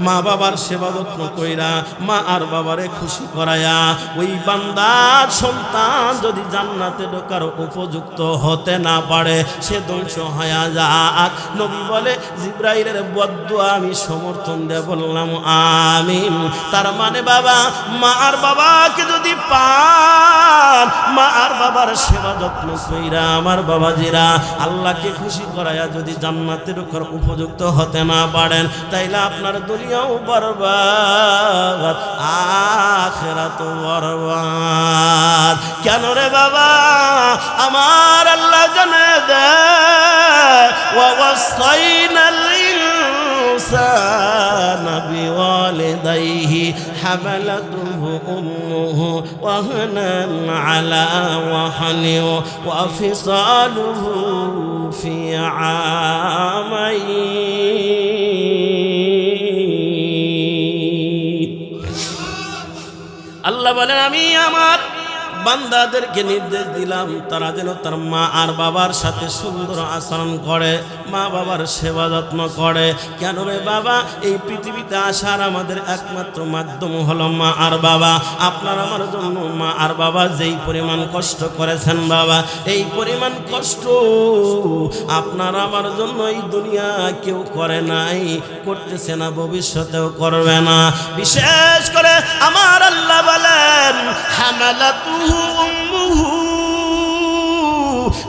মা বাবার সেবা যত্ন কইরা মা আর বাবারে খুশি করায়া ওই বান্দার সন্তান যদি জান্নাতে ঢোকার উপযুক্ত হতে না পারে সে ধ্বংস হয়ে যাক। নবী বলে জিবরাইলের বদদুয়া আমি সমর্থন দিয়ে বললাম আমিন। তার মানে বাবা মা আর বাবাকে যদি পান, মা আর বাবার সেবা যত্ন কইরা আমার বাবাজিরা আল্লাহকে খুশি করায়া যদি জান্নাতে ঢোকার উপযুক্ত হতে না পারেন তাইলে আপনার দুনিয়াও বরবাদ আখিরাতও বরবাদ। কেন রে বাবা? আমার আল্লাহ জানে দেয় ওয়া ওয়াসাইনাল ইনসানা বিওয়ালিদাইহি হামালাতুহু উম্মুহু ওয়াহনান আলা ওয়াহনি ওয়া ফিসালুহু ফি আমাইন। আল্লাহ বলেন আমি আমার বান্দাদেরকে নির্দেশ দিলাম তারা যেন তার মা আর বাবার সাথে সুন্দর আচরণ করে, মা বাবার সেবা যত্ন করে। কেন রে বাবা? এই পৃথিবীতে আসার আমাদের একমাত্র মাধ্যম হলো মা আর বাবা। আপনার আমার জন্য মা আর বাবা যেই পরিমাণ কষ্ট করেছেন বাবা, এই পরিমাণ কষ্ট আপনার আমার জন্য এই দুনিয়া কেউ করে নাই, করতেছে না, ভবিষ্যতেও করবে না। বিশেষ করে আমার আল্লাহ বলেন হামালাতুহু উম্মুহু,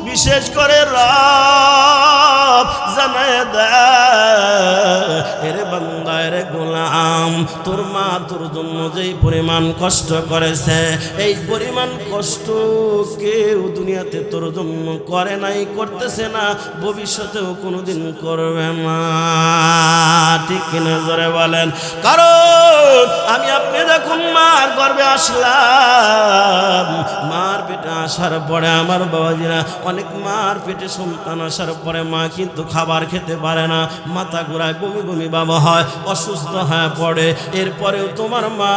বিশেষ করে রব জানায় দেয় এরে বান্দা এরে গোলাম, তোর মা তোর জন্য যেই পরিমাণ কষ্ট করেছে এই পরিমাণ কষ্ট কেউ দুনিয়াতে তোর জন্য করে নাই, করতেছে না, ভবিষ্যতেও কোনোদিন করবে না। ঠিক কিনা জোরে বলেন? কারণ আমি আপনি যখন মার গর্ভে আসলাম, মার পেটে আসার পরে আমার বাবাজিরা অনেক মার পেটে সন্তান আসার পরে মা কিন্তু খাবার খেতে পারে না, মাথা ঘুরায়, বমি বমি বাবা হয়, অসুস্থ হয়ে পড়ে। এরপরেও তোমার মা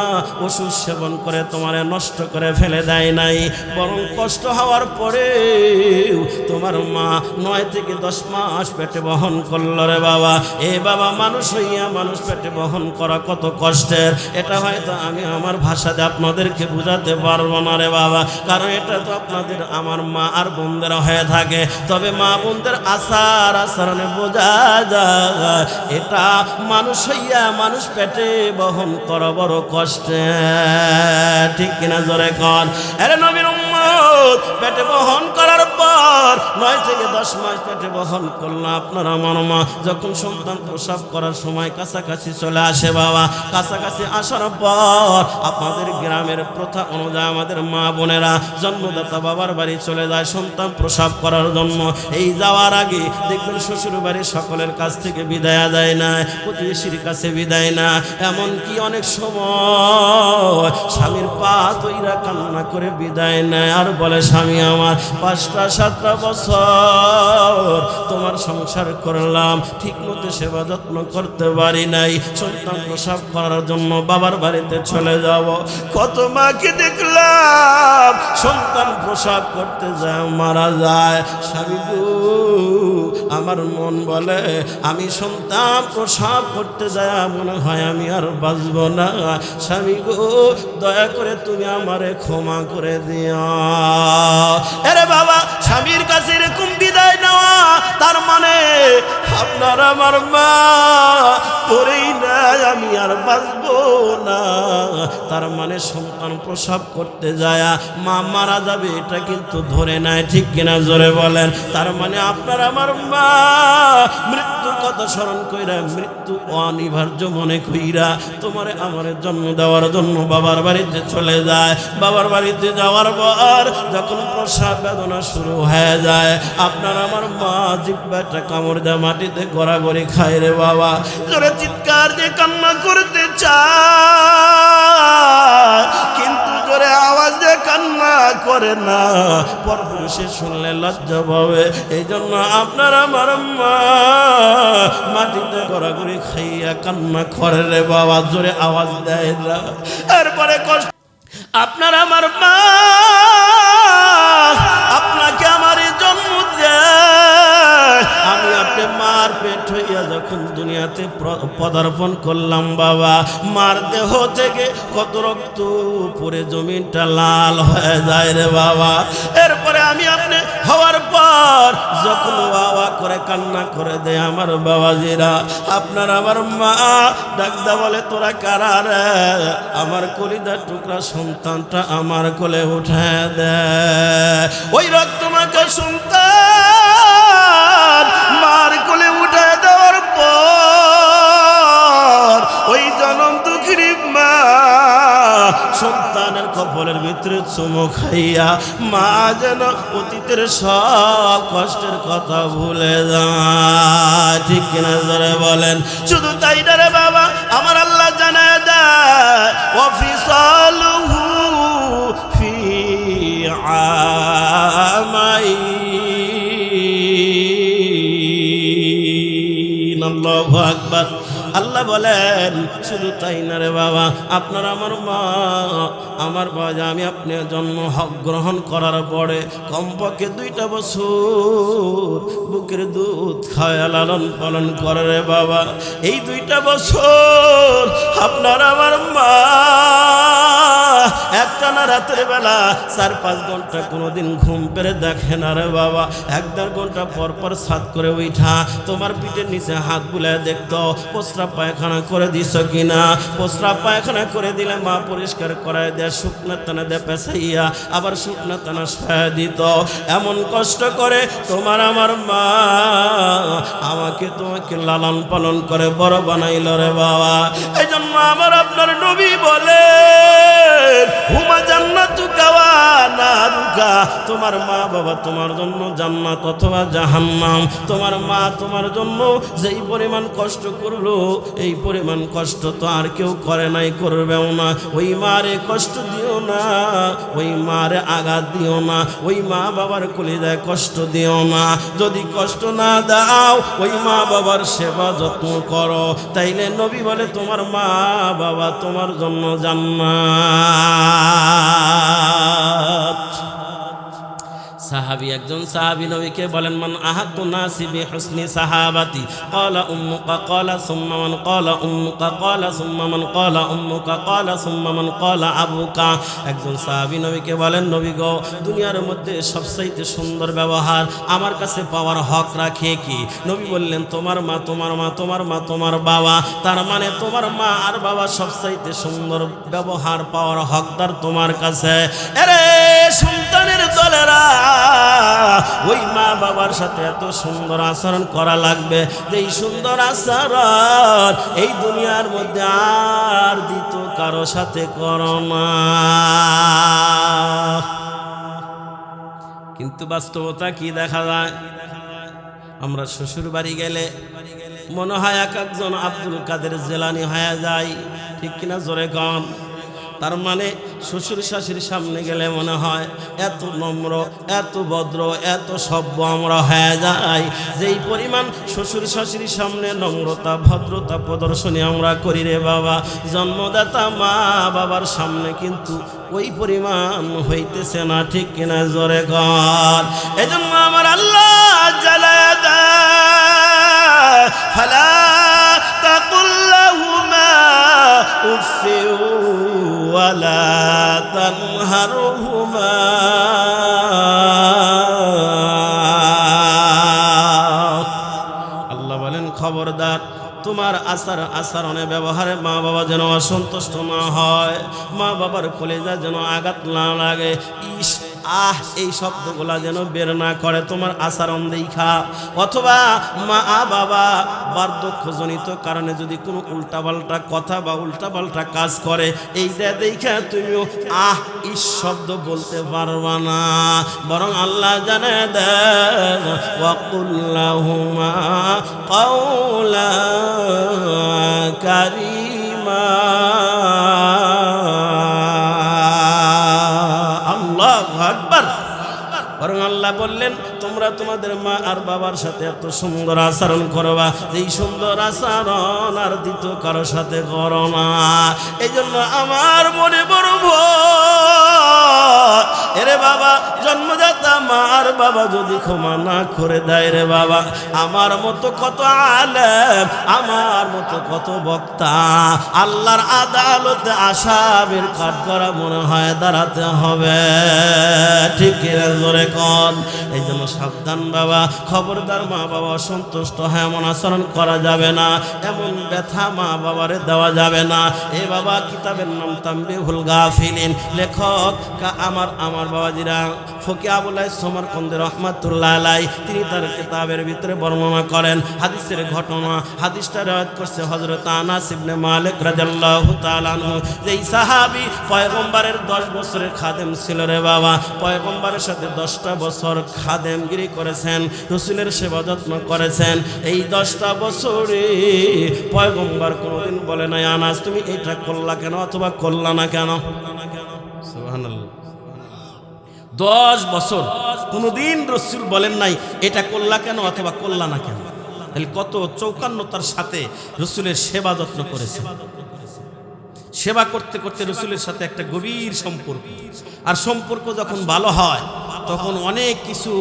ওষুধ সেবন করে তোমারে নষ্ট করে ফেলে দেয় নাই, বরং কষ্ট হওয়ার পরেও তোমার মা 9 থেকে 10 মাস পেটে বহন করলো রে বাবা। এ বাবা, মানুষ হইয়া মানুষ পেটে বহন করা কত কষ্টের, এটা হয়তো আমি আমার ভাষাতে আপনাদেরকে বুঝাতে পারবো না রে বাবা, কারণ এটা তো আপনাদের আমার মা আর বোনদের হয়ে থাকে। তবে মা বোনদের আচরণে বোঝা যায় এটা মানুষ হইয়া মানুষ পেটে বহন করা বড় কষ্টে। ঠিক কিনা জোরে কর? আরে নবীর উম্মত পেটে বহন করার পর 9 থেকে 10 মাস পেটে বহন করলো আপনার আমার মা। যখন সন্তান প্রসব করার সময় কাছাকাছি চলে আসে বাবা, কাছাকাছি আসার পর আপনাদের গ্রামের প্রথা অনুযায়ী আমাদের মা বোনেরা জন্মদাতা বাবার বাড়ি চলে যায় সন্তান প্রসব করার জন্য। এই যাওয়ার আগে দেখবেন শ্বশুর বাড়ির সকলের কাছ থেকে বিদায় দেয় না, প্রতিবেশীর কাছে বিদায় না, এমনকি অনেক সময় স্বামীর পা তৈরা কান্না করে বিদায় নেয় আর বলে স্বামী আমার 5টা 7টা বছর তোমার সংসার করলাম, ঠিক মতো সেবা যত্ন করতে পারি নাই, সন্তান প্রসব করার জন্য বাবার বাড়িতে চলে যাব। কত মাকে দেখলাম সন্তান প্রসব করতে যায় মারা যায়। স্বামী গো, আমার মন বলে আমি সন্তান প্রসব করতে যায় মনে হয় আমি আর বাঁচব না। স্বামী গো, দয়া করে তুমি আমারে ক্ষমা করে দিও। আরে বাবা, স্বামীর কাছে এরকম বিদায় নেওয়া তার মানে আপনার আমার মা পরেই নাই আমি আর বাঁচবো না। তার মানে সন্তান প্রসব করতে যায় মা মারা যাবে এটা কিন্তু ধরে নেয়, ঠিক কিনা জোরে বলেন। তার মানে আপনার আমার মা মৃত্যুর কথা স্মরণ কইরা, মৃত্যু অনিবার্য মনে কইরা তোমারে আমারে জন্ম দেওয়ার জন্য বাবার বাড়িতে চলে যায়। বাবার বাড়িতে যাওয়ার পর যখন প্রসব বেদনা শুরু হয়ে যায়, আপনার আমার মা জিহ্বাটা কামড় দেয়, মাটিতে গড়াগড়ি খায় রে বাবা। জোরে চিৎকার দিয়ে কান্না করতে চায়, কিন্তু জোরে আওয়াজ দিয়ে কান্না করে না, পরপুরুষে শুনলে লজ্জা পাবে। এই জন্য আপনার আমার মা মাটিতে গড়াগড়ি খাইয়া কান্না করে রে বাবা, জোরে আওয়াজ দেয় না। এরপরে কষ্ট আপনার আমার মা আপনাকে আমার জন্ম দেয়, আমি আপনি মার পেট হইয়া যখন দুনিয়াতে পদার্পণ করলাম বাবা, মার দেহ থেকে কত রক্ত পরে জমিনটা লাল হয়ে যায় রে বাবা। এরপরে আমি আপনি হওয়ার পর যখন বাবা করে কান্না করে দেয় আমার বাবাজিরা, আপনার আমার মা ডাকদা বলে তোরা কারা রে? আমার কলিজার টুকরা সন্তানটা আমার কোলে উঠে দে। ওই রক্তমাখা সন্তান মার কোলে উঠে দেওয়ার পর ওই জনম দুঃখী মা সন্তানের কপালের ভিতরে চুমো খাইয়া মা যেন অতীতের সব কষ্টের কথা ভুলে যায়, ঠিক কিনা জোরে বলেন। শুধু তাই না রে বাবা, আমার আল্লাহ জানায় দেয় ওয়াফিসালুহু ফি আমাইন। আল্লাহু আকবার। আল্লাহ বলেন শুধু তাই না রে বাবা, আপনার আমার মা আমার বাবা আমি আপনি জন্ম হক গ্রহণ করার পরে কমপক্ষে 2টা বছর বুকের দুধ খায় লালন পালন করে রে বাবা। এই 2টা বছর আপনার আমার মা একটানা রাতের বেলা 4-5 ঘন্টা কোনোদিন ঘুম পেরে দেখে না রে বাবা। 1-1.5 ঘন্টা পর পর ছাদ করে উঠা তোমার পিঠের নিচে হাত বুলায় দেখতো প্রস্রাব পায়খানা করে দিছ কিনা। প্রস্রাব পায়খানা করে দিলে মা পরিষ্কার করায় দেয়, শুকনা টানা দেয় পেছাইয়া, আবার শুকনা টানা সহায় দিত। এমন কষ্ট করে তোমার আমার মা আমাকে তোমাকে লালন পালন করে বড় বানাইল রে বাবা। এই জন্য আমার আপনার নবী বলে হুমা জান্নাতুকা ওয়া নারুকা, তোমার মা বাবা তোমার জন্য জান্নাত অথবা জাহান্নাম। তোমার মা তোমার জন্য যেই পরিমাণ কষ্ট করলো এই পরিমাণ কষ্ট তো আর কেউ করে নাই, করবেও না। ওই মারে কষ্ট দিও না, ওই মারে আঘাত দিও না, ওই মা বাবার কলিজায় কষ্ট দিও না। যদি কষ্ট না দাও ওই মা বাবার সেবা যত্ন করো, তাইলে নবী বলে তোমার মা বাবা তোমার জন্য জান্নাত। সাহাবী একজন সাহাবী নবীকে বলেন মান আহাদু নাসি বিহুসনি সাহাবাতি ক্বালা উম্মুকা ক্বালা সুম্মা মান ক্বালা উম্মুকা ক্বালা সুম্মা মান ক্বালা উম্মুকা ক্বালা সুম্মা মান ক্বালা আবুকা। একজন সাহাবী নবীকে বলেন নবী গো, দুনিয়ার মধ্যে সবচাইতে সুন্দর ব্যবহার আমার কাছে পাওয়ার হক রাখে কি? নবী বললেন তোমার মা, তোমার মা, তোমার মা, তোমার বাবা। তার মানে তোমার মা আর বাবা সবচাইতে সুন্দর ব্যবহার পাওয়ার হকদার তোমার কাছে। আরে সন্তানের দলেরা ওই মা বাবার সাথে এত সুন্দর আচরণ করা লাগবে, এই সুন্দর আচরণ এই দুনিয়ার মধ্যে আর দ্বিতীয় কারো সাথে করো না। কিন্তু বাস্তবতা কি দেখা যায়, আমরা শ্বশুর বাড়ি গেলে মনে হয় এক একজন আব্দুল কাদের জেলানি হয়ে যায়, ঠিক কিনা জোরে গান। তার মানে শ্বশুর শাশুড়ির সামনে গেলে মনে হয় এত নম্র, এত ভদ্র, এত সভ্য আমরা হয়ে যাই। যেই পরিমাণ শ্বশুর শাশুড়ির সামনে নম্রতা ভদ্রতা প্রদর্শনী আমরা করি রে বাবা, জন্মদাতা মা বাবার সামনে কিন্তু ওই পরিমাণ হইতেছে না, ঠিক কিনা জোরে গান। এজন্য আমার আল্লাহ জ্বালায় দেয় ফালা তাকুল লাহুমা উফফি ওয়ালা তানহারহুমা। খবরদার তোমার আচরণে ব্যবহারে মা বাবা যেন অসন্তুষ্ট না হয়, মা বাবার কলেজা যেন আঘাত না লাগে, ইস এই শব্দগুলা যেন বের না করে তোমার আচরণ দেখা। অথবা মা বাবা বার্ধক্যজনিত কারণে যদি কোনো উল্টাপাল্টা কথা বা উল্টাপাল্টা কাজ করে, এই দেখা তুমিও ইস শব্দ বলতে পারবা না, বরং আল্লাহ জানে দেন ওয়াকুল্লাহুমা কাওলা কারীমা। আল্লাহু আকবার। বরং আল্লাহ বললেন তোমরা তোমাদের মা আর বাবার সাথে এত সুন্দর আচরণ করবা, এই সুন্দর আচরণ আর দ্বিতীয় কারোর সাথে করো না। এই জন্য আমার মনে বড় ভয়, এরে বাবা জন্মদাতা মা আর বাবা যদি ক্ষমা না করে দেয়, রে বাবা আমার মতো কত আলেম, আমার মতো কত বক্তা আল্লাহর আদালতে আসামির কাঠগড়া মনে হয় দাঁড়াতে হবে। ঠিক জোরে কন। এই জন্য সাবধান বাবা, খবরদার মা বাবা অসন্তুষ্ট হয় এমন আচরণ করা যাবে না, এমন ব্যথা মা বাবারে দেওয়া যাবে না। এ বাবা কিতাবের নাম তানবীহুল গাফিলিন, লেখক আমার বাবাজিরা ফকি আবুল সমরকন্দ রাহমাতুল্লাহ আলাইহি, তিনি তার কিতাবের ভিতরে বর্ণনা করেন হাদিসের ঘটনা। হাদিসটা রওয়ায়াত করছে হযরত আনাস ইবনে মালিক রাদিয়াল্লাহু তাআলা আনহু, যেই সাহাবী পয়গম্বরের 10 বছরের খাদেম ছিল রে বাবা, পয়গম্বরের সাথে 10টা বছর খাদেমগিরি করেছেন, রাসূলের সেবা যত্ন করেছেন। এই 10টা বছরে পয়গম্বর কোনোদিন বলে নাই আনাস তুমি এটা করলা কেন অথবা করলা না কেন। সুবহানাল্লাহ। 10 বছর কোনোদিন রাসূল বলেন নাই এটা করলা কেন অথবা করলা না কেন। তাহলে কত চৌকান্নতার সাথে রাসূলের সেবা যত্ন করেছেন। সেবা করতে করতে রাসূলের সাথে একটা গভীর সম্পর্ক, আর সম্পর্ক যখন ভালো হয় তখন অনেক কিছু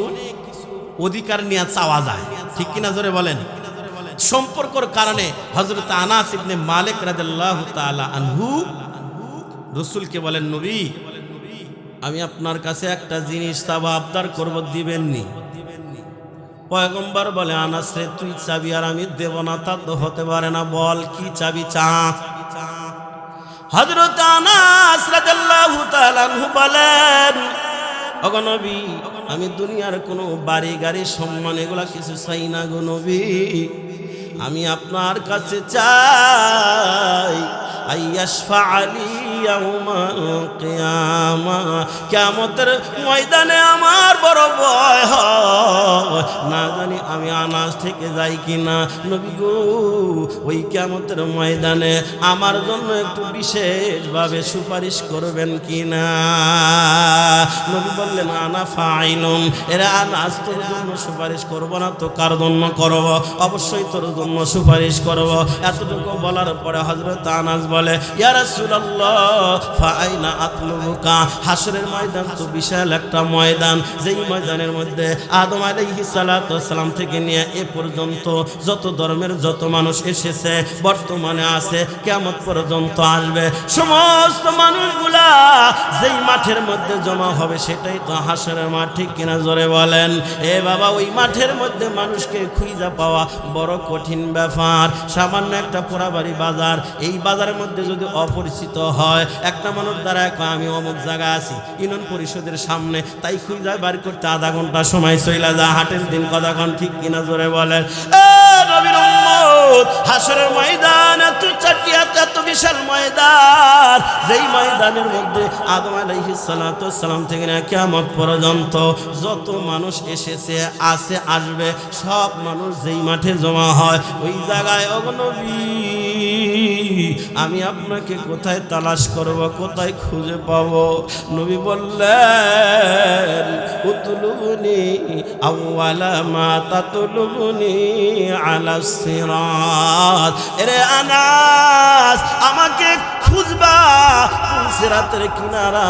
অধিকার নিয়ে চাওয়া যায়। ঠিক কিনা জোরে বলেন। সম্পর্কর কারণে হযরত আনাস ইবনে মালিক রাদিয়াল্লাহু তাআলা আনহু রাসূলকে বলেন নবী আমি আপনার কাছে একটা জিনিস চাবো, আবদার করব, দিবেননি? পয়গম্বর বলে আনাস রে তুই চাবি আর আমি দেব না, তা তো হতে পারে না, বল কি চাবি চা। হযরত আনাস রাদিয়াল্লাহু তাআলা আনহু বলেন ওগো নবী আমি দুনিয়ার কোনো বাড়ি গাড়ি সম্মান এগুলা কিছু চাই না গো নবী, আমি আপনার কাছে চাই আইয়াশফা আলী ইয়াউমাল কিয়ামা, কিয়ামতের ময়দানে আমার বড় ভয় হয়, না জানি আমি আনাস থেকে যাই কিনা। নবী গো ওই কিয়ামতের ময়দানে আমার জন্য একটু বিশেষভাবে সুপারিশ করবেন কিনা। নবী বললেন আনা ফাইলুন, এরা আনাস তোর জন্য সুপারিশ করব না তো কার জন্য করব? অবশ্যই তোর জন্য সুপারিশ করব। এতটুকু বলার পরে হযরত আনাস বলে ইয়া রাসূলুল্লাহ ফাআইনা আতলুবুকা। হাসরের ময়দান তো বিশাল একটা ময়দান, যেই ময়দানের মধ্যে আদম আলাইহিস সালাতু ওয়াস সালাম থেকে নিয়ে এ পর্যন্ত যত ধর্মের যত মানুষ এসেছে, বর্তমানে আছে, কিয়ামত পর্যন্ত আসবে, সমস্ত মানুষগুলা যেই মাঠের মধ্যে জমা হবে সেটাই তো হাসরের মাঠ। ঠিক কিনা জোরে বলেন। এ বাবা ওই মাঠের মধ্যে মানুষকে খুঁজে পাওয়া বড় কঠিন ব্যাপার। সামান্য একটা পোড়াবাড়ি বাজার, এই বাজারের মধ্যে যদি অপরিচিত হয় একটা মানুষ দ্বারা আমি অমুক জায়গায় আছি ইউনিয়ন পরিষদের সামনে, তাই খুঁজে বার করতে আধা ঘন্টা সময় চইলা যায়। হাটের দিন কতক্ষণ? ঠিক কিনা জোরে বলেন। নবীর উম্মত হাসরের ময়দান এত চাটিয়া এত বিশাল ময়দান, যেই ময়দানের মধ্যে আদম আলাইহিস সালাতু ওয়াস সালাম থেকে না কিয়ামত পর্যন্ত যত মানুষ এসেছে আছে আসবে, সব মানুষ যেই মাঠে জমা হয় ওই জায়গায় ওগো নবী আমি আপনাকে কোথায় তালাশ করব, কোথায় খুঁজে পাবো? নবী বললেন উতলুবনি আউয়ালা মা তাতলুবনি আলাস সিরাত। এরে আনাস আমাকে খুঁজবা সিরাতের কিনারা।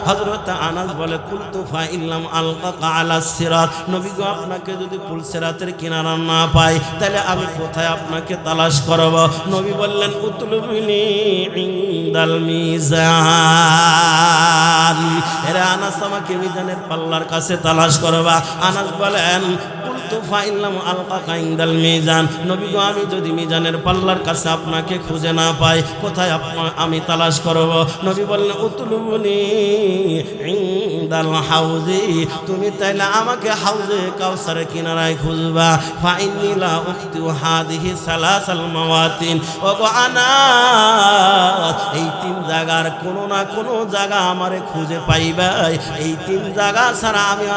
হযরত আনাস বলে কুলতু ফাইল্লাম আলকাকা আলাস সিরাত। নবী গো আপনাকে যদি পুল সিরাতের কিনারা না পাই তাহলে আমি কোথায় আপনাকে তালাশ করব? নবী বললেন উতলুবনি ইনদাল মিজান। এরে আনাস আমাকে মিজানের পাল্লার কাছে তালাশ করবা। আনাস বলেন কুলতু ফাইল্লাম আলকাকা ইনদাল মিজান, নবী গো আমি যদি মিজানের পাল্লার কাছে আপনাকে খুঁজে না পাই, কোথায় আমি তালাশ করব? নবী বললেন উতলুবনি ইনদাল হাউজি, তুমি তাইলে আমাকে হাউজে কাউসারের কিনারায় খুঁজবা। ফাইন্নী লা উখতি হাদিহি সালাসাল মাওয়াতিন, ওগো আনাস এই তিন জায়গার কোনো না কোনো জায়গা আমারে খুঁজে পাইবাই, এই তিন জায়গা ছাড়া আমি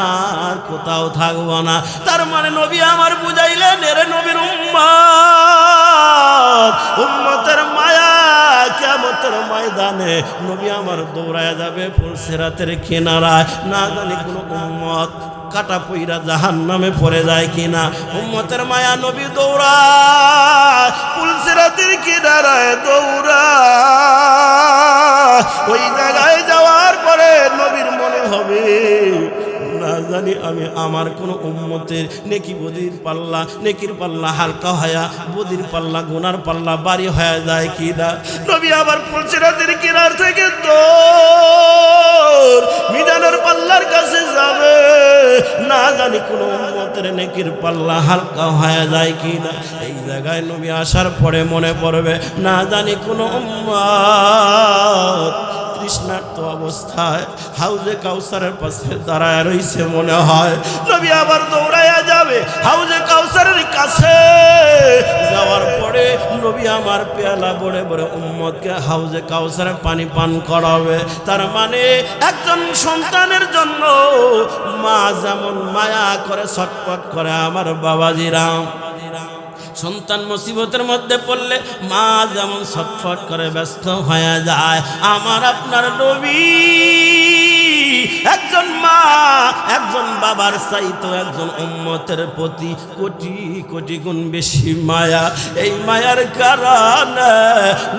আর কোথাও থাকবো না। তার মানে নবী আমার বুঝাইলেন, এরে নবীর উম্মত, উম্মতের মায়া কিয়ামতের ময়দানে নবী আমার দৌড়ায় যাবে ফুলসিরাতের কিনারায়, না জানি কোনো উম্মত কাটা পইরা জাহান্নামে পড়ে যায় কিনা। উম্মতের মায়া নবী দৌড়ায় ফুলসিরাতের কিনারায়, দৌড়ায় ওই জায়গায় যাওয়ার পরে নবীর মনে হবে না জানি আমি আমার কোন উম্মতের নেকি বদির পাল্লা, নেকির পাল্লা হালকা হয়া বদির পাল্লা গুনার পাল্লা বাড়ি হয়ে যায় কিনা। নবী আবার ফুলসিরাতের কিনার থেকে দৌড় মিজানের পাল্লার কাছে যাবে, না জানি কোন উম্মতের নেকির পাল্লা হালকা হয়ে যায় কিনা। এই জায়গায় নবী আসার পরে মনে পড়বে, না জানি কোন উম্মত তৃষ্ণার্ত অবস্থায় হাউজে কাউসারের পাশে দাঁড়ায় রইছে মনে হয়। নবী আবার দৌড়াইয়া যাবে হাউজে কাউসারের কাছে, যাওয়ার পরে নবী আমার পেয়ালা বড়ে বড়ে উম্মতকে হাউজে কাউসারে পানি পান করাবে। তার মানে একজন সন্তানের জন্য মা যেমন মায়া করে ছটফট করে, আমার বাবাজিরা সন্তান মুসিবতের মধ্যে পড়লে মা যেমন ছটফট করে ব্যস্ত হয়ে যায়, আমার আপনার নবী একজন মা একজন বাবার চাইতো একজন উম্মতের প্রতি কোটি কোটি গুণ বেশি মায়া। এই মায়ার কারণে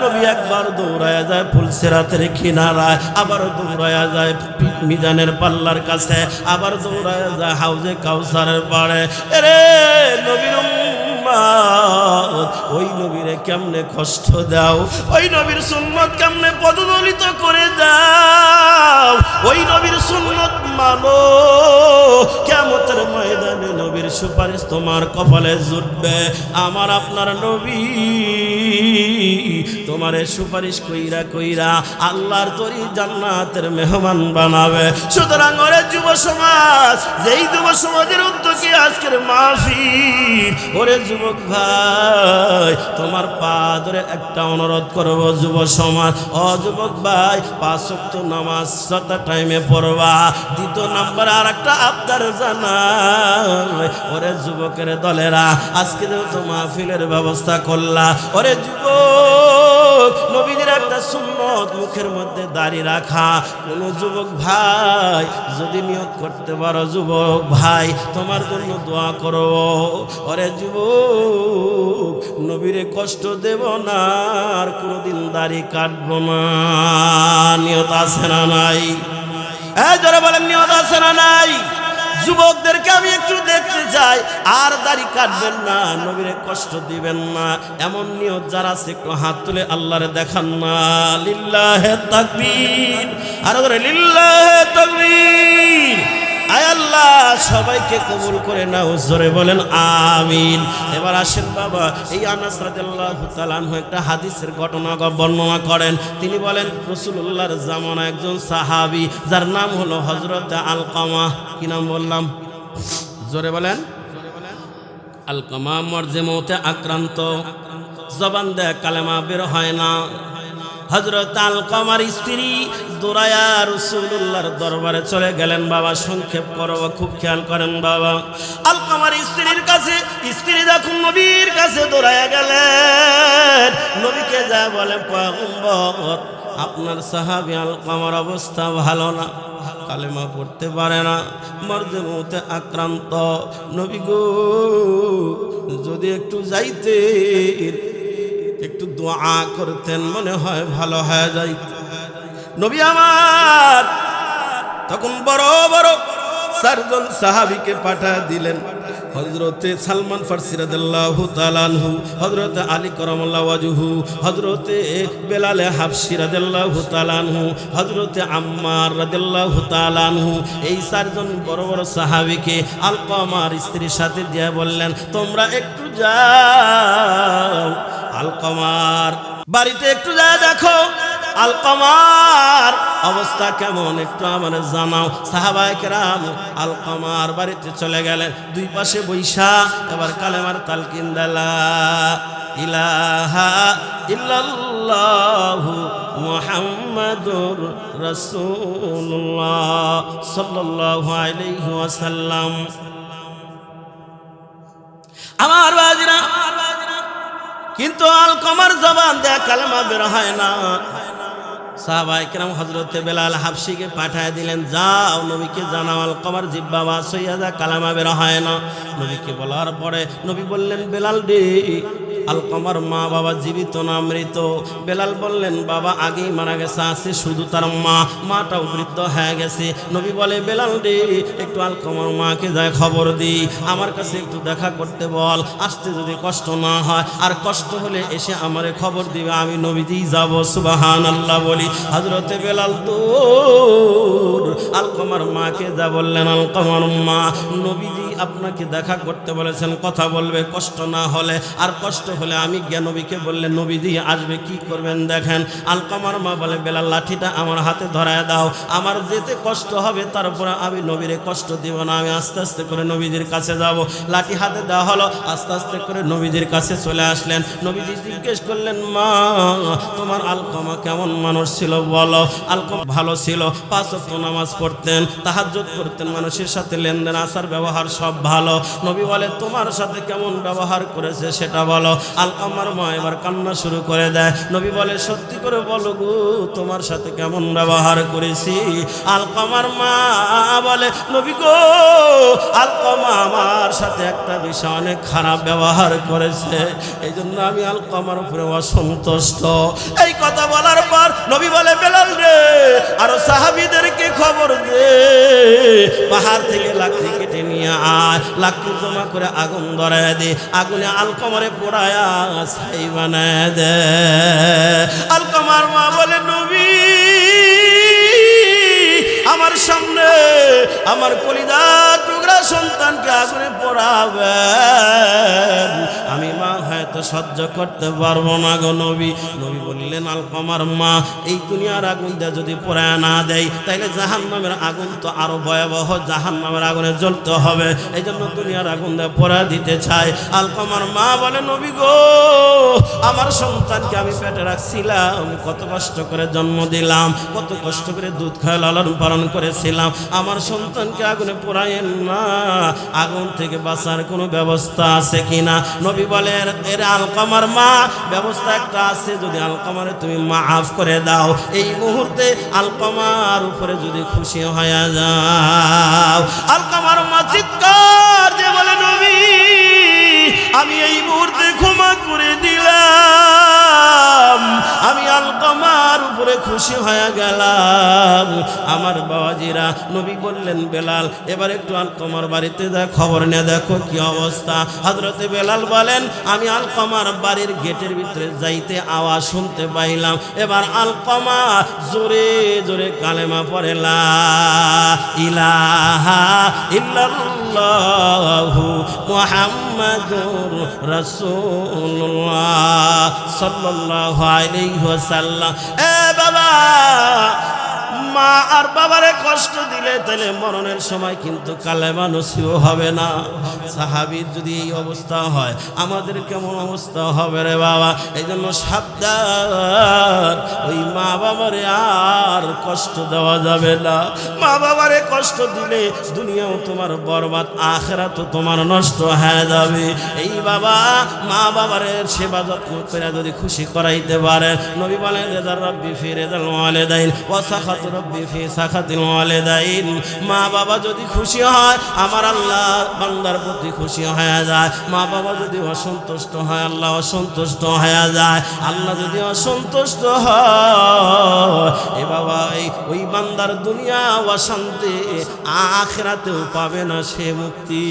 নবী একবার দৌড়ায়া যায় ফুলসিরাতের কিনারায়, আবার দৌড়ায়া যায় মিজানের পাল্লার কাছে, আবার দৌড়ায়া যায় হাউজে কাউসারের পাড়ে। এরে নবীর ওই নবীরে কেমনে কষ্ট দাও, ওই নবীর সুন্নত কেমনে পদদলিত করে দাও, ওই নবীর সুন্নত মানো, কিয়ামতের ময়দানে নবীর সুপারিশ তোমার কপালে জুটবে। আমার আপনার নবী তোমারে সুপারিশ কইরা কইরা আল্লাহর তরি জান্নাতের মেহমান বানাবে। সুতরাং ওরে যুব সমাজ, যেই যুব সমাজের উদ্যোগে আজকের মাহফিল, ওরে যুবক ভাই তোমার পা ধরে একটা অনুরোধ করব যুব সমাজ, ও যুবক ভাই 5 ওয়াক্ত নামাজ 7 টাইমে পড়বা। দ্বিতীয় নাম্বার আর একটা আবদার জানাই, ওরে যুবকের দলেরা আজকে যেহেতু মাহফিলের ব্যবস্থা করলা, ওরে যুবক নবীদের একটা সুন্নত মুখের মধ্যে দাড়ি রাখা। কোন যুবক ভাই যদি নিয়ত করতে পারো, যুবক ভাই তোমার জন্য দোয়া করব, ওরে যুবক নবীরে কষ্ট দেব না, আর কোনদিন দাড়ি কাটবো না। নিয়ত আছে না নাই? যারা বলেন নিয়ত আছে না নাই? যুবকদেরকে আমি একটু দেখতে চাই, আর দাড়ি কাটবেন না, নবীরে কষ্ট দিবেন না, এমন নিয়ত যারা আছে একটু হাত তুলে আল্লাহরে দেখান না। লিল্লাহে তাকবীর, আর করে লিল্লাহে তাকবীর। আয় আল্লাহ সবাইকে কবুল করে নাও, জোরে বলেন আমিন। এবার আসেন বাবা, এই আনাস রাদিয়াল্লাহু তাআলা আনহু একটা হাদিসের ঘটনা বর্ণনা করেন। তিনি বলেন রাসূলুল্লাহর জামানায় একজন সাহাবী যার নাম হলো হযরত আলকামা। কি নাম বললাম? জোরে বলেন। আলকামা মরজে মউতে আক্রান্ত, জবান দিয়ে কালেমা বের হয় না। হযরত আলকামার স্ত্রী দৌড়ায়া রাসূলুল্লাহর দরবারে চলে গেলেন। বাবা সংক্ষেপ করব, খুব খেয়াল করেন বাবা। আলকামার স্ত্রীর কাছে, স্ত্রী যখন নবীর কাছে দৌড়ায়া গেলেন, নবীকে যা বলে পয়গম্বর আপনার সাহাবী আলকামার অবস্থা ভালো না, কালেমা পড়তে পারে না, মরজে মউতে আক্রান্ত। নবী গো যদি একটু যাইতে, একটু দোয়া করতেন, মনে হয় ভালো হয়ে যায়। নবী আমার তখন বড় বড় 4 জন সাহাবীকে পাঠিয়ে দিলেন। হযরতে সালমান ফারসি রাদিয়াল্লাহু তাআলা আনহু, হযরতে আলী কারামাল্লাহু ওয়াজহু, হযরতে বেলাল হাবশি রাদিয়াল্লাহু তাআলা আনহু, হযরতে আম্মার রাদিয়াল্লাহু তাআলা আনহু, এই চারজন বড় বড় সাহাবীকে আলকামার স্ত্রীর সাথে দিয়ে বললেন, তোমরা একটু যাও আলকামার বাড়িতে, একটু যা দেখো আলকামার অবস্থা কেমন, একটু আমার জানাও। সাহাবায়ে কেরাম আলকামার বাড়িতে চলে গেলেন, দুই পাশে বৈশা এবার কালেমার তালকিন দিলা, ইলাহা ইল্লাল্লাহু মুহাম্মাদুর রাসূলুল্লাহ সাল্লাল্লাহু আলাইহি ওয়াসাল্লাম। আমার বাজিরা, কিন্তু আলকামার জবান দেয়া কালেমা বের হয় না। সাহাবায়ে কেরাম হযরতে বেলাল হাবশিকে পাঠায় দিলেন, যাও নবীকে জানাও আলকামার জিহ্বা বাস হইয়া যা, কালেমা বের হয় না। নবীকে বলার পরে নবী বললেন, বেলাল রে, আলকামার মা বাবা জীবিত না মৃত? বেলাল বললেন, বাবা আগেই মারা গেছে, আছে শুধু তার মাটাও বৃদ্ধ হয়ে গেছে। নবী বলে, বেলাল রে, একটু আলকামার মাকে যায় খবর দিই, আমার কাছে একটু দেখা করতে বল, আসতে যদি কষ্ট না হয়, আর কষ্ট হলে এসে আমারে খবর দিবে, আমি নবীজি যাব। সুবহানাল্লাহ বলি। হযরতে বেলাল দূর আলকামার মাকে যা বললেন, আলকামার মা, নবীজি আপনাকে দেখা করতে বলেছেন, কথা বলবে কষ্ট না হলে, আর কষ্ট হলে আমি গিয়ে নবীকে বললে নবীজি আসবে, কি করবেন দেখেন। আলকামার মা বলে, বেলাল লাঠিটা আমার হাতে ধরায় দাও, আমার যেতে কষ্ট হবে, তারপরে আমি নবীরে কষ্ট দিব না, আমি আস্তে আস্তে করে নবীজির কাছে যাব। লাঠি হাতে দেওয়া হলো, আস্তে আস্তে করে নবীজির কাছে চলে আসলেন। নবীজি জিজ্ঞেস করলেন, মা তোমার আলকামা কেমন মানুষ ছিল বলো? আলকামা ভালো ছিল, 5 ওয়াক্ত নামাজ পড়তেন, তাহাজ্জুদ করতেন, মানুষের সাথে লেনদেন আচার ব্যবহার সব ভালো। নবী বলে, তোমার সাথে কেমন ব্যবহার করেছে সেটা বলো। আলকামার মা এবার কান্না শুরু করে দেয়। নবী বলে, সত্যি করে বলো গো, তোমার সাথে কেমন ব্যবহার করেছি? আলকামার মা বলে, নবী গো, আলকামা আমার সাথে একটা বিষয় অনেক খারাপ ব্যবহার করেছে, এই জন্য আমি আলকামার উপরে অসন্তুষ্ট। এই কথা বলার পর নবী বলে, বেলাল রে, আরো সাহাবীদেরকে খবর দে, পাহাড় থেকে লাকড়ি কেটে নিয়ে আয়, লাকড়ি জমা করে আগুন ধরায় দে, আগুনে আলকামারে পোড়ায়া ছাই বানায় দে। আলকামার মা বলে, নবী আমার সামনে আমার কলিজা টুকরা সন্তানকে আগুনে পোড়াবেন, আমি মা হয়তো সহ্য করতে পারবো না গো নবী। নবী বললেন, আলকামার মা, এই দুনিয়ার আগুন দিয়ে যদি পোড়ায় না দেয়, তাইলে জাহান্নামের আগুন তো আরো ভয়াবহ, জাহান্নামের আগুনে জ্বলতে হবে, এই জন্য দুনিয়ার আগুন দিয়ে পোড়া দিতে চাই। আলকামার মা বলে, নবী গো, আমার সন্তানকে আমি পেটে রাখছিলাম, কত কষ্ট করে জন্ম দিলাম, কত কষ্ট করে দুধ খায় লালন পালন করেছিলাম, আমার সন্তানকে আগুনে পোড়ায়েন না, আগুন থেকে বাঁচার কোনো ব্যবস্থা আছে কিনা? নবী বলে, এর আলকামার মা, ব্যবস্থা একটা আছে, যদি আলকামারে তুমি মাফ করে দাও, এই মুহূর্তে আলকামার উপরে যদি খুশি হয়ে যাও। আলকামার মা চিৎকার দিয়ে বলে, নবী আমি এই মুহূর্তে ক্ষমা করে দিলাম, আমি আলকামার উপরে খুশি হয়ে গেলাম। আমার বাবাজিরা, নবী বললেন, বেলাল এবার একটু আলকামার বাড়িতে যা খবর নিয়ে দেখো কি অবস্থা। হযরতে বেলাল বলেন, আমি আলকামার বাড়ির গেটের ভিতরে যাইতে আওয়াজ শুনতে পাইলাম, এবার আলকামা জোরে জোরে কালেমা পড়ে, লা ইলাহা ইল্লাল্লাহু মুহাম্মাদুর রাসূলুল্লাহ সাল্লাল্লাহু আলাইহি ওয়াসাল্লাম। এ বাবা, মা আর বাবারে কষ্ট দিলে তাহলে মরণের সময় কিন্তু কালেমা নসিব হবে না। সাহাবীর যদি এই অবস্থা হয়, আমাদের কেমন অবস্থা হবে রে বাবা? এই জন্য সাবধান, ওই মা বাবারে আর কষ্ট দেওয়া যাবে না। মা বাবারে কষ্ট দিলে দুনিয়াও তোমার বরবাদ, আখিরাতও তোমার নষ্ট হয়ে যাবে। এই বাবা মা বাবারে সেবা যত্ন করে যদি খুশি করাইতে পারে, নবী বলেন, রেদার রব্বি ফি রেদাল ওয়ালিদাইন ওয়া সাখাত রব্বি ফি সাখাতিল ওয়ালিদাইন। মা বাবা যদি খুশি হয়, আমার আল্লাহ বান্দার প্রতি খুশি হয়ে যায়। মা বাবা যদি অসন্তুষ্ট হয়, আল্লাহ অসন্তুষ্ট হয়ে যায়। আল্লাহ যদি অসন্তুষ্ট হয়, এ বাবা ওই বান্দার দুনিয়া অশান্তি, আখিরাতেও পাবে না সে মুক্তি।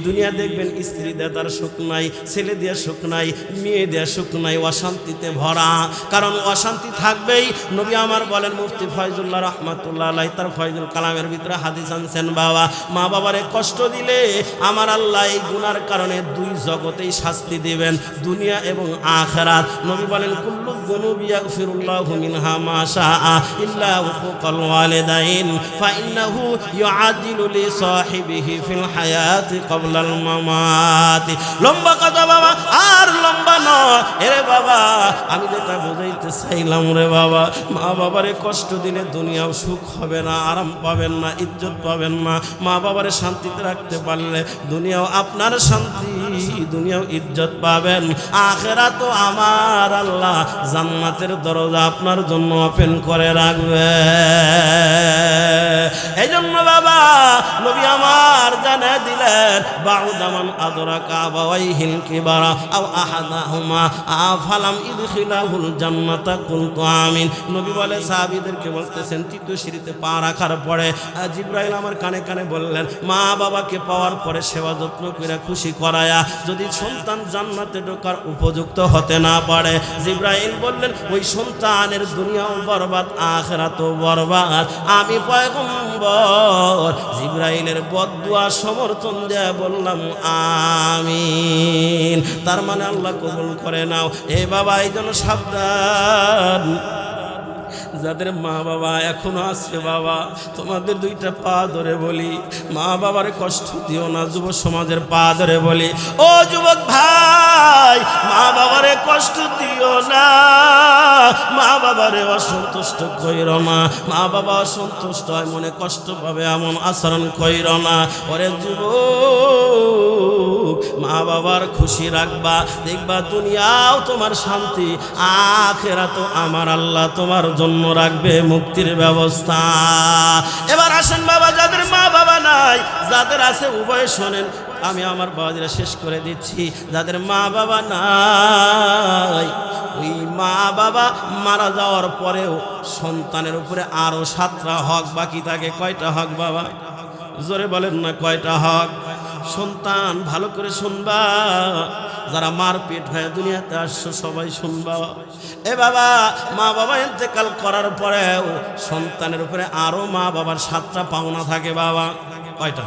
দুনিয়া দেখবেন স্ত্রী দিয়ে তার সুখ নাই, ছেলে দিয়ে সুখ নাই, মেয়ে দিয়ে সুখ নাই, অশান্তিতে ভরা। কারণ অশান্তি থাকবেই। নবী আমার বলেন, মুফতি ফয়জুল্লাহ রহমাতুল্লাহ আলাইহি তার ফয়জুল কালামের ভিতরে হাদিস আনছেন, বাবা মা বাবারে কষ্ট দিলে আমার আল্লাহ এই গুনার কারণে দুই জগতেই শাস্তি দিবেন, দুনিয়া এবং আখিরাত। নবী বলেন, কুল্লু যুনুবি ইয়াগফিরুল্লাহু মিনহা মা শাআ ইল্লা হুকুকাল ওয়ালিদাইন ফাইন্নাহু ইউআদিলু লিসাহিবিহি ফিল হায়াতি ক্বাবলাল মামাতি। লম্বা কথা বাবা, আর লম্বা নয়। এরে বাবা, আমি যেটা বুঝাইতে চাইলাম রে বাবা, মা বাবারে কষ্ট দিলে দুনিয়াও সুখ হবে না, আরাম পাবেন না, ইজ্জত পাবেন না। মা বাবারে শান্তিতে রাখতে পারলে দুনিয়াও আপনার শান্তি, দুনিয়াও ইজ্জত পাবেন। আখিরাতও আমার আল্লাহ জান্নাতের দরজা আপনার জন্য ওপেন করে রাখবে। এই জন্য বাবা নবী আমার জানিয়ে দিলেন, বাউদামান আদরাকা আবাওয়াইহিল কিবারা আও আহাদাহুমা আফালাম ইদখিলাহুল জান্নাতা কুনতু আমিন। নবী বলে সাহাবীদেরকে বলতেছেন, তৃতীয় সিঁড়িতে পা রাখার পরে জিবরাইল আমার কানে কানে বললেন, মা বাবাকে পাওয়ার পরে সেবা যত্ন করে খুশি করায়া যদি সন্তান জান্নাতে ঢোকার উপযুক্ত হতে না পারে, জিবরাইল বললেন ওই সন্তানের দুনিয়াও বরবাদ, আখিরাতও বরবাদ। আমি পয়গম্বর জিবরাইলের বদদুয়া সমর্থন দিয়ে বললাম আমিন। তার মানে আল্লাহ কবুল করে নাও। এ বাবা, এই জন্য সাবধান, যাদের মা বাবা এখনো আছে বাবা, তোমাদের দুইটা পা ধরে বলি, মা বাবার কষ্ট দিও না। যুব সমাজের পা ধরে বলি, ও যুবক ভাই, মা বাবারে কষ্ট দিও না, মা বাবারে অসন্তুষ্ট কইর না। মা বাবা অসন্তুষ্ট হয়, মনে কষ্ট পাবে, এমন আচরণ কইর না। ওরে যুবক, মা বাবার খুশি রাখবা, দেখবা দুনিয়াও তোমার শান্তি, আখিরাতও আমার আল্লাহ তোমার জন্য রাখবে মুক্তির ব্যবস্থা। এবার আসেন বাবা, যাদের মা বাবা নাই, যাদের আছে উভয় শোনেন, আমি আমার বাবাজিরা শেষ করে দিচ্ছি। যাদের মা বাবা নাই, ওই মা বাবা মারা যাওয়ার পরেও সন্তানের উপরে আরো 7টা হক বাকি থাকে। কয়টা হক বাবা? জোরে বলেন না, কয়টা হক? সন্তান ভালো করে শুনবা, যারা মার পেট হয়ে দুনিয়াতে আসছো সবাই শুনবা। এ বাবা, মা বাবা ইন্তেকাল করার পরেও সন্তানের উপরে আরো মা বাবার 7টা পাওনা থাকে বাবা। কয়টা?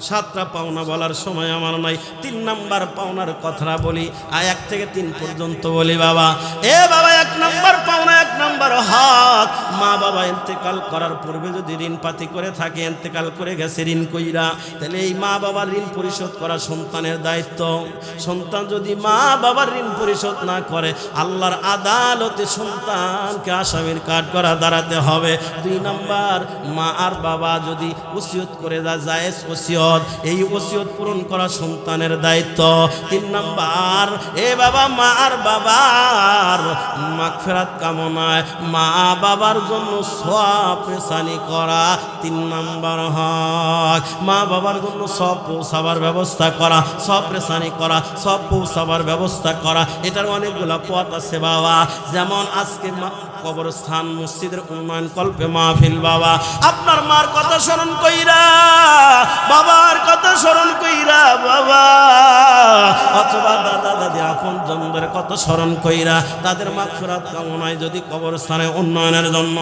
7টা পাওনা বলার সময় আমার নাই। 3 নাম্বার পাওনার কথা বলি, 1 থেকে 3 পর্যন্ত বলি বাবা। এ বাবা, 1 নাম্বার পাওনা, 1 নাম্বার হক, মা বাবা ইন্তেকাল করার পূর্বে যদি ঋণ পাতি করে থাকে, ইন্তেকাল করে গেছে ঋণ কইরা, তাহলে এই মা বাবার ঋণ পরিশোধ করা সন্তানের দায়িত্ব। সন্তান যদি মা বাবার ঋণ পরিশোধ না করে, আল্লাহর আদালতে সন্তানকে আসামির কাঠ করা দাঁড়াতে হবে। 2 নাম্বার, মা আর বাবা যদি ওসিয়ত করে জায়েজ ওসিয়ত, এই ওসিয়ত পূরণ করা সন্তানের দায়িত্ব। 3 নাম্বার, এ বাবা, মা আর বাবার মাগফিরাত কামনায় মা বাবার জন্য সওয়াব পেশানি করা 3 নাম্বার হক। মা বাবার জন্য সওয়াব পৌঁছাবার ব্যবস্থা করা, সওয়াব পেশানি করা, সওয়াব পৌঁছাবার ব্যবস্থা করা। এটার অনেকগুলো পথ আছে বাবা। যেমন আজকে কবরস্থান মসজিদের উন্নয়ন কল্পে মাহফিল বাবা, আপনার মার কথা স্মরণ কইরা, বাবার কথা স্মরণ কইরা বাবা, অথবা দাদা দাদি আপন জনদের কথা স্মরণ কইরা তাদের মাগফিরাত কামনায় যদি কবরস্থানে উন্নয়নের জন্য